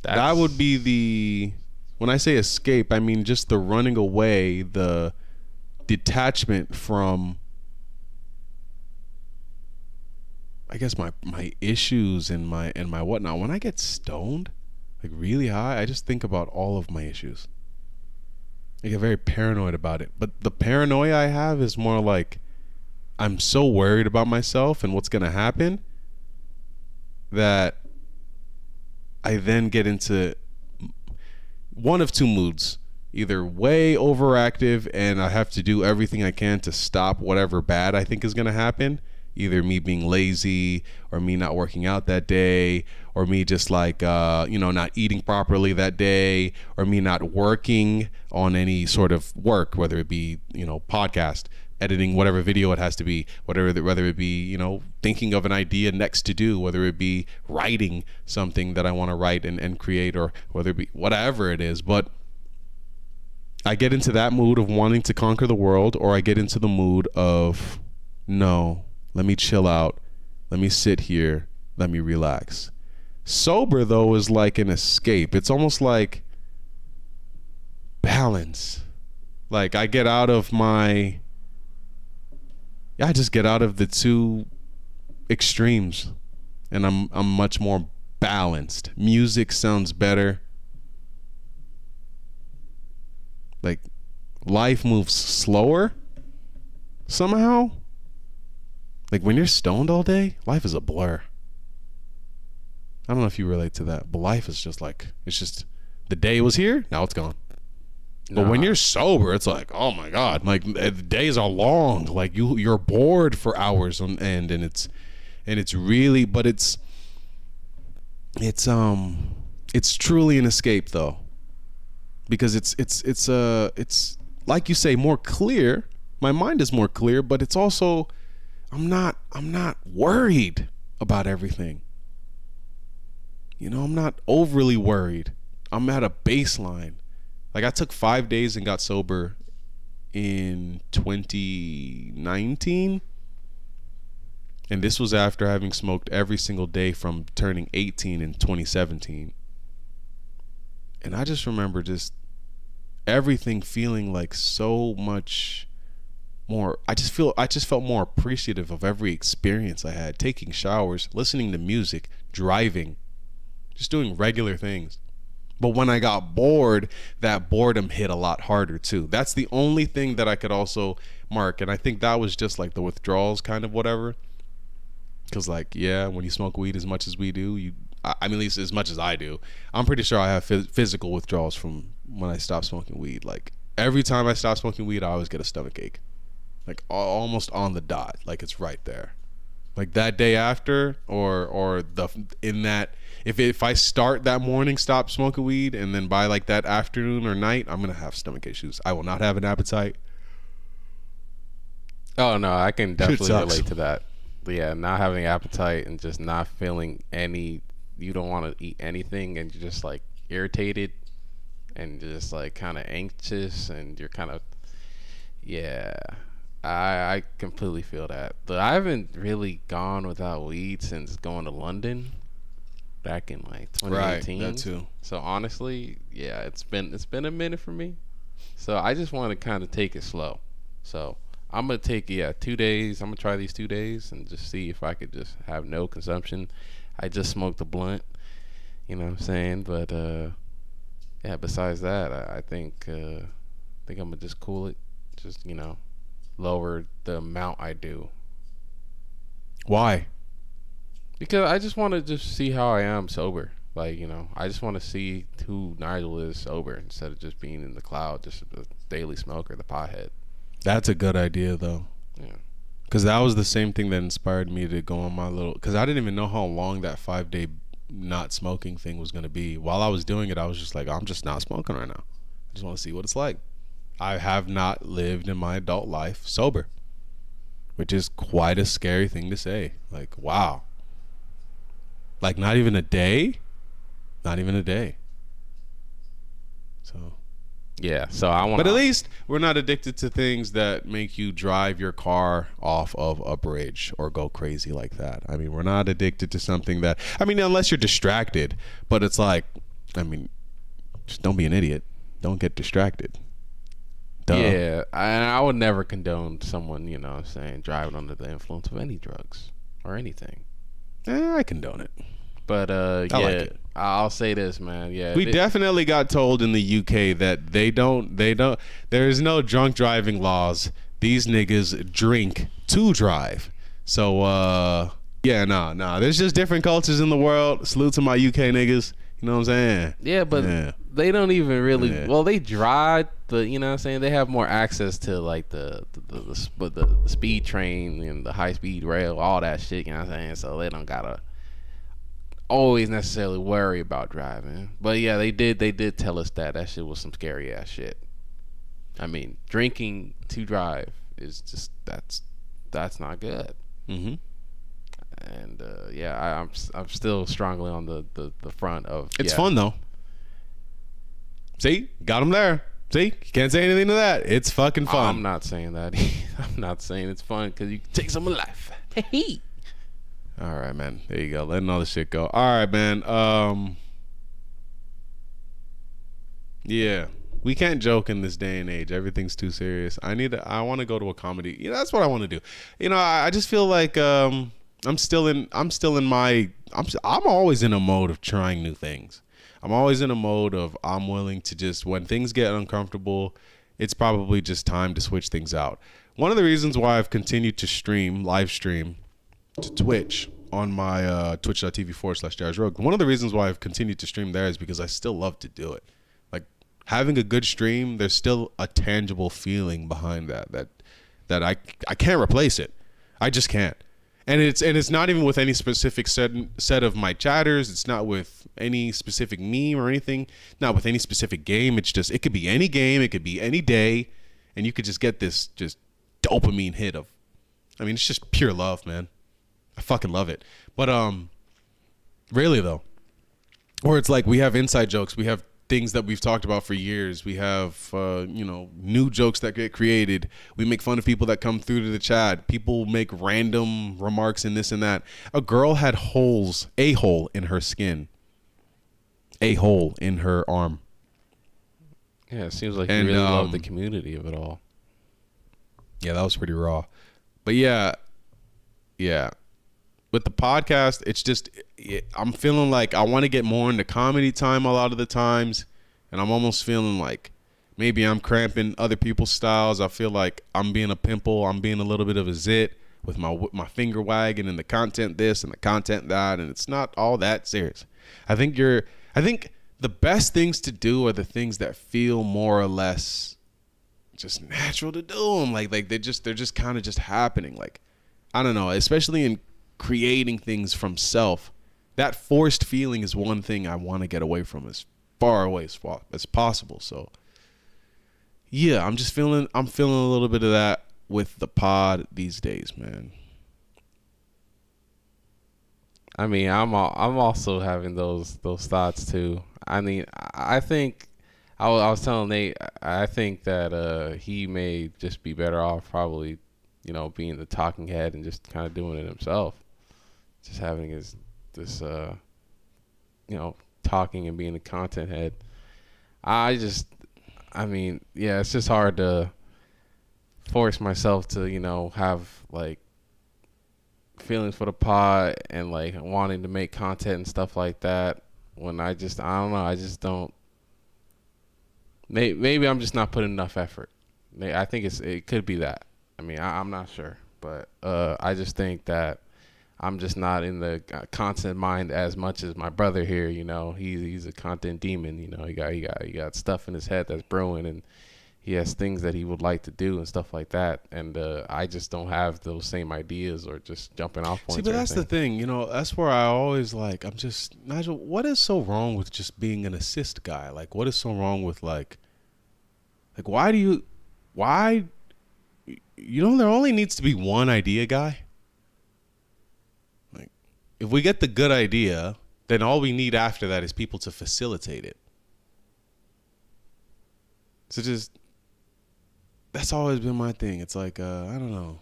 That would be the... When I say escape, I mean just the running away, the detachment from, I guess, my issues and my whatnot. When I get stoned, like really high, I just think about all of my issues. I get very paranoid about it. But the paranoia I have is more like I'm so worried about myself and what's going to happen that I then get into one of two moods. Either way overactive and I have to do everything I can to stop whatever bad I think is going to happen. Either me being lazy or me not working out that day or me just like, not eating properly that day or me not working on any sort of work, whether it be, podcast, editing, whatever video it has to be, whether it be, thinking of an idea next to do, whether it be writing something that I want to write and create, or whether it be whatever it is. But I get into that mood of wanting to conquer the world, or I get into the mood of, no, let me chill out. Let me sit here. Let me relax. Sober, though, is like an escape. It's almost like balance. Like I get out of I just get out of the two extremes, and I'm much more balanced. Music sounds better. Like life moves slower somehow. Like when you're stoned all day, life is a blur. I don't know if you relate to that, but life is just like, it's just the day was here, now it's gone. But when you're sober, it's like, oh my God, like the days are long. Like you're bored for hours on end, and it's really, but it's truly an escape though, because it's like you say, more clear. My mind is more clear, but it's also, I'm not worried about everything. I'm not overly worried. I'm at a baseline. Like I took 5 days and got sober in 2019. And this was after having smoked every single day from turning 18 in 2017. And I just remember just everything feeling like so much more. I just felt more appreciative of every experience I had. Taking showers, listening to music, driving, just doing regular things. But when I got bored, that boredom hit a lot harder too. That's the only thing that I could also mark. And I think that was just like the withdrawals kind of whatever. Because like, yeah, when you smoke weed as much as we do, at least as much as I do, I'm pretty sure I have physical withdrawals from when I stopped smoking weed. Like every time I stop smoking weed, I always get a stomach ache. Like almost on the dot. Like it's right there. Like that day after, if I start that morning, stop smoking weed, and then by like that afternoon or night, I'm gonna have stomach issues. I will not have an appetite. Oh no, I can definitely relate to that. Yeah, not having appetite and just not feeling you don't want to eat anything, and you're just like irritated and just like kind of anxious, and you're kind of, yeah. I completely feel that. But I haven't really gone without weed since going to London back in like 2018. Right, that too. So honestly, yeah, it's been a minute for me. So I just want to kind of take it slow. So I'm gonna take 2 days. I'm gonna try these 2 days and just see if I could just have no consumption. I just smoked a blunt, you know what I'm saying? But yeah, besides that, I think I'm gonna just cool it. Just lower the amount I do. Why? Because I just want to just see how I am sober. Like, I just want to see who Nigel is sober instead of just being in the cloud, just the daily smoker, the pothead. That's a good idea though. Yeah. Because that was the same thing that inspired me to go on my little, because I didn't even know how long that 5-day not smoking thing was going to be. While I was doing it, I was just like, I'm just not smoking right now. I just want to see what it's like. I have not lived in my adult life sober, which is quite a scary thing to say. Like, wow. Like, not even a day? Not even a day. So, yeah. So I want. But at least we're not addicted to things that make you drive your car off of a bridge or go crazy like that. I mean, we're not addicted to something that, unless you're distracted. But it's like, just don't be an idiot. Don't get distracted. Duh. Yeah, I would never condone someone, driving under the influence of any drugs or anything. I condone it. But I yeah, like it. I'll say this, man. Yeah, We definitely got told in the UK that they don't. There is no drunk driving laws. These niggas drink to drive. So yeah, nah. There's just different cultures in the world. Salute to my UK niggas. You know what I'm saying? Yeah, but they don't even really. Well, they drive the. You know what I'm saying? They have more access to like the speed train and the high speed rail, all that shit. You know what I'm saying? So they don't gotta always necessarily worry about driving. But yeah, they did tell us that shit was some scary ass shit. I mean, drinking to drive is just that's not good. Mm-hmm. And yeah, I'm still strongly on the front of. It's fun though. See, got him there. See, you can't say anything to that. It's fucking fun. I'm not saying that. I'm not saying it's fun because you can take some of life. Hey. All right, man. There you go. Letting all the shit go. All right, man. Yeah, we can't joke in this day and age. Everything's too serious. I want to go to a comedy. You know, that's what I want to do. You know, I just feel like I'm always in a mode of trying new things. I'm always in a mode of I'm willing to just, when things get uncomfortable, it's probably just time to switch things out. One of the reasons why I've continued to live stream to Twitch on my twitch.tv/JairusRogue. One of the reasons why I've continued to stream there is because I still love to do it. Like, having a good stream, there's still a tangible feeling behind that I can't replace it. I just can't. And it's not even with any specific set of my chatters. It's not with any specific meme or anything. Not with any specific game. It's just, it could be any game. It could be any day. And you could just get this just dopamine hit of, I mean, it's just pure love, man. I fucking love it. But really though, or it's like we have inside jokes. We have things that we've talked about for years. We have new jokes that get created. We make fun of people that come through to the chat. People make random remarks and this and that. A girl had a hole in her skin, a hole in her arm. Yeah, it seems like you really love the community of it all. Yeah, that was pretty raw. But yeah. With the podcast, it's just, I'm feeling like I want to get more into comedy time a lot of the times. And I'm almost feeling like maybe I'm cramping other people's styles. I feel like I'm being a pimple. I'm being a little bit of a zit with my finger wagging and the content this and the content that. And it's not all that serious. I think the best things to do are the things that feel more or less just natural to do them. Like they're just kind of just happening. Like, I don't know, especially in creating things from self, that forced feeling is one thing I want to get away from as far away as possible. So yeah, I'm feeling a little bit of that with the pod these days, man. I mean, I'm also having those thoughts too. I mean, I think I was telling Nate, I think that he may just be better off probably, being the talking head and just kind of doing it himself. Just having this talking and being the content head. I mean, yeah, it's just hard to force myself to, have like feelings for the pod and like wanting to make content and stuff like that when I don't know, I just don't. Maybe I'm just not putting enough effort. I think it could be that. I mean, I'm not sure, but I just think that I'm just not in the content mind as much as my brother here. He's a content demon. He got stuff in his head that's brewing, and he has things that he would like to do and stuff like that. And I just don't have those same ideas or just jumping off points. See, but that's the thing. That's where I always like. I'm just, Nigel. What is so wrong with just being an assist guy? Like, what is so wrong with like why there only needs to be one idea guy. Like, if we get the good idea, then all we need after that is people to facilitate it. So that's always been my thing. It's like, I don't know.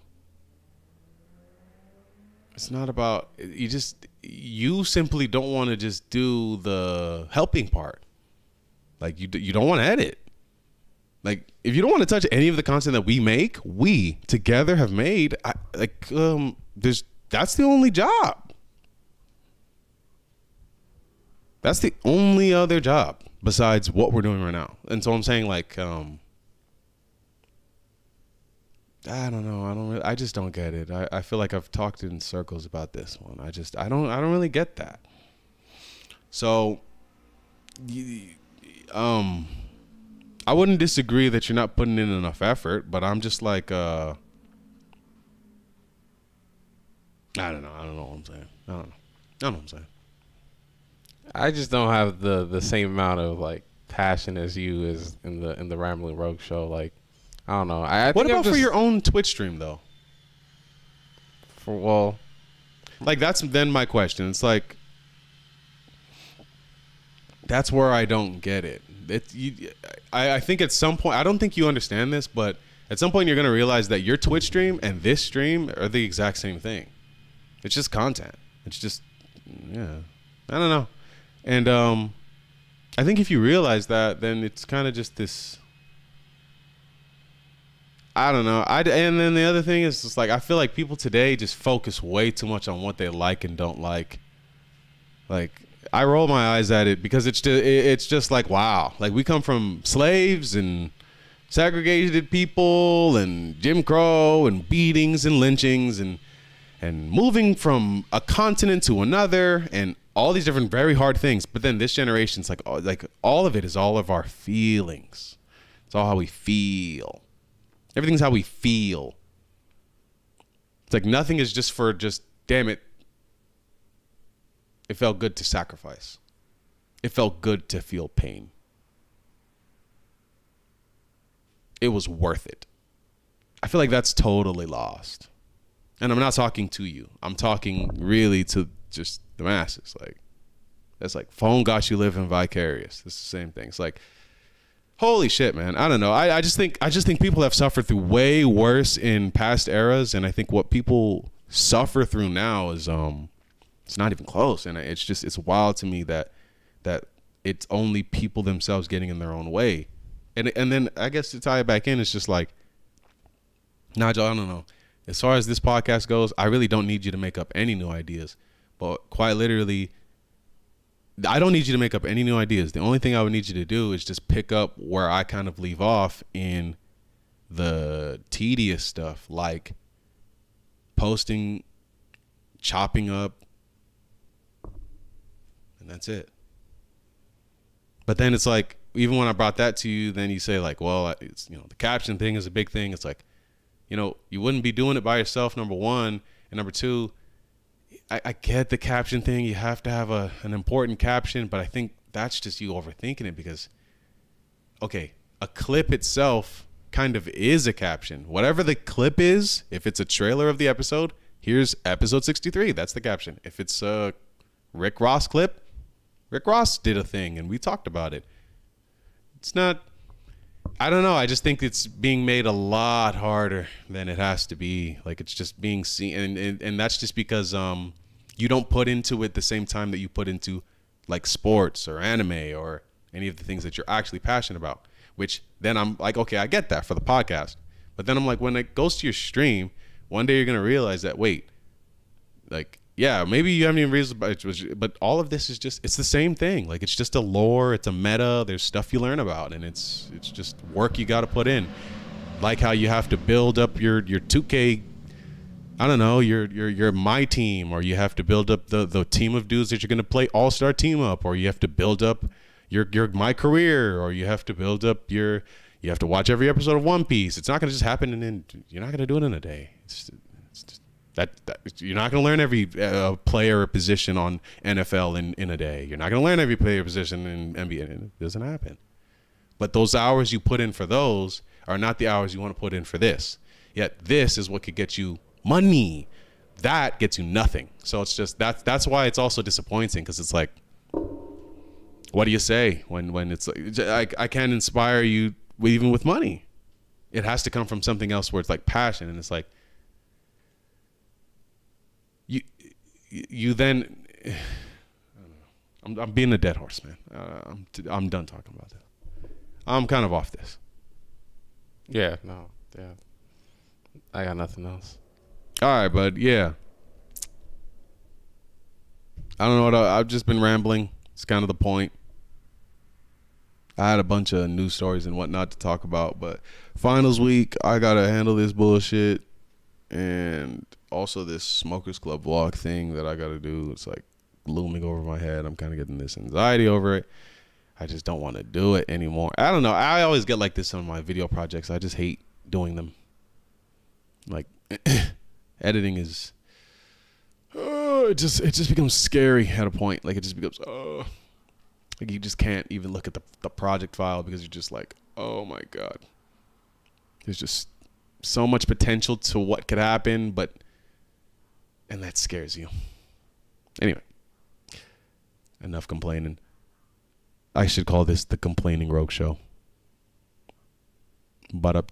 It's not about, you simply don't want to just do the helping part. Like, you don't want to edit. Like, if you don't want to touch any of the content that we together have made, that's the only job. That's the only other job besides what we're doing right now. And so I'm saying, like, I don't know. I just don't get it. I feel like I've talked in circles about this one. I don't really get that. So, I wouldn't disagree that you're not putting in enough effort, but I'm just like, I don't know. I don't know what I'm saying. I don't know what I'm saying. I just don't have the same amount of like passion as you is in the Rambling Rogue show. Like, I don't know. I What think about for your own Twitch stream though? Like that's then my question. It's like that's where I don't get it. I think at some point, I don't think you understand this, but at some point you're gonna realize that your Twitch stream and this stream are the exact same thing. It's just content. It's just, yeah, I don't know. And I think if you realize that, then it's kind of just this. I don't know. And then the other thing is just like I feel like people today just focus way too much on what they like and don't like. Like I roll my eyes at it because it's just like wow. Like we come from slaves and segregated people and Jim Crow and beatings and lynchings and moving from a continent to another and all these different very hard things. But then this generation's like all of it is all of our feelings. It's all how we feel. Everything's how we feel. It's like nothing is just for just, damn it. It felt good to sacrifice. It felt good to feel pain. It was worth it. I feel like that's totally lost. And I'm not talking to you. I'm talking really to just the masses. Like, that's like, phone got you living vicarious. It's the same thing. It's like, holy shit, man. I don't know. I just think people have suffered through way worse in past eras, and I think what people suffer through now is it's not even close. And it's wild to me that it's only people themselves getting in their own way. And then I guess to tie it back in, it's just like, Nigel, I don't know. As far as this podcast goes, I really don't need you to make up any new ideas. But quite literally, I don't need you to make up any new ideas. The only thing I would need you to do is just pick up where I kind of leave off in the tedious stuff, like posting, chopping up, and that's it. But then it's like, even when I brought that to you, then you say like, well, it's, you know, the caption thing is a big thing. It's like, you know, you wouldn't be doing it by yourself, number one. And number two, I get the caption thing. You have to have an important caption, but I think that's just you overthinking it because, okay, a clip itself kind of is a caption. Whatever the clip is, if it's a trailer of the episode, here's episode 63. That's the caption. If it's a Rick Ross clip, Rick Ross did a thing and we talked about it. It's not, I don't know. I just think it's being made a lot harder than it has to be. Like it's just being seen. And that's just because you don't put into it the same time that you put into like sports or anime or any of the things that you're actually passionate about, which then I'm like, okay, I get that for the podcast. But then I'm like, when it goes to your stream, one day you're going to realize that, wait, like, yeah, maybe you haven't even realized, but all of this is just, it's the same thing. Like, it's just a lore, it's a meta, there's stuff you learn about, and it's just work you got to put in. Like how you have to build up your 2K, I don't know, your my team, or you have to build up the team of dudes that you're going to play all-star team up, or you have to build up your my career, or you have to build up you have to watch every episode of One Piece. It's not going to just happen, and then you're not going to do it in a day. It's just, that you're not going to learn every player position on NFL in a day. You're not going to learn every player position in NBA. It doesn't happen. But those hours you put in for those are not the hours you want to put in for this. Yet this is what could get you money. That gets you nothing. So it's just that's why it's also disappointing, because it's like, what do you say when it's like, I can't inspire you even with money. It has to come from something else where it's like passion, and it's like, you then, I don't know. I'm being a dead horse, man. I'm done talking about this. I'm kind of off this. Yeah, no, yeah. I got nothing else. All right, bud. Yeah. I don't know what I've just been rambling. It's kind of the point. I had a bunch of news stories and whatnot to talk about, but finals week, I gotta handle this bullshit, and also this Smokers Club vlog thing that I gotta do. It's like looming over my head. I'm kind of getting this anxiety over it. I just don't want to do it anymore. I don't know. I always get like this on my video projects. I just hate doing them. Like editing is, it just becomes scary at a point. Like it just becomes, like you just can't even look at the project file because you're just like, oh my God. There's just so much potential to what could happen, and that scares you. Anyway, enough complaining. I should call this the Complaining Rogue Show. But up.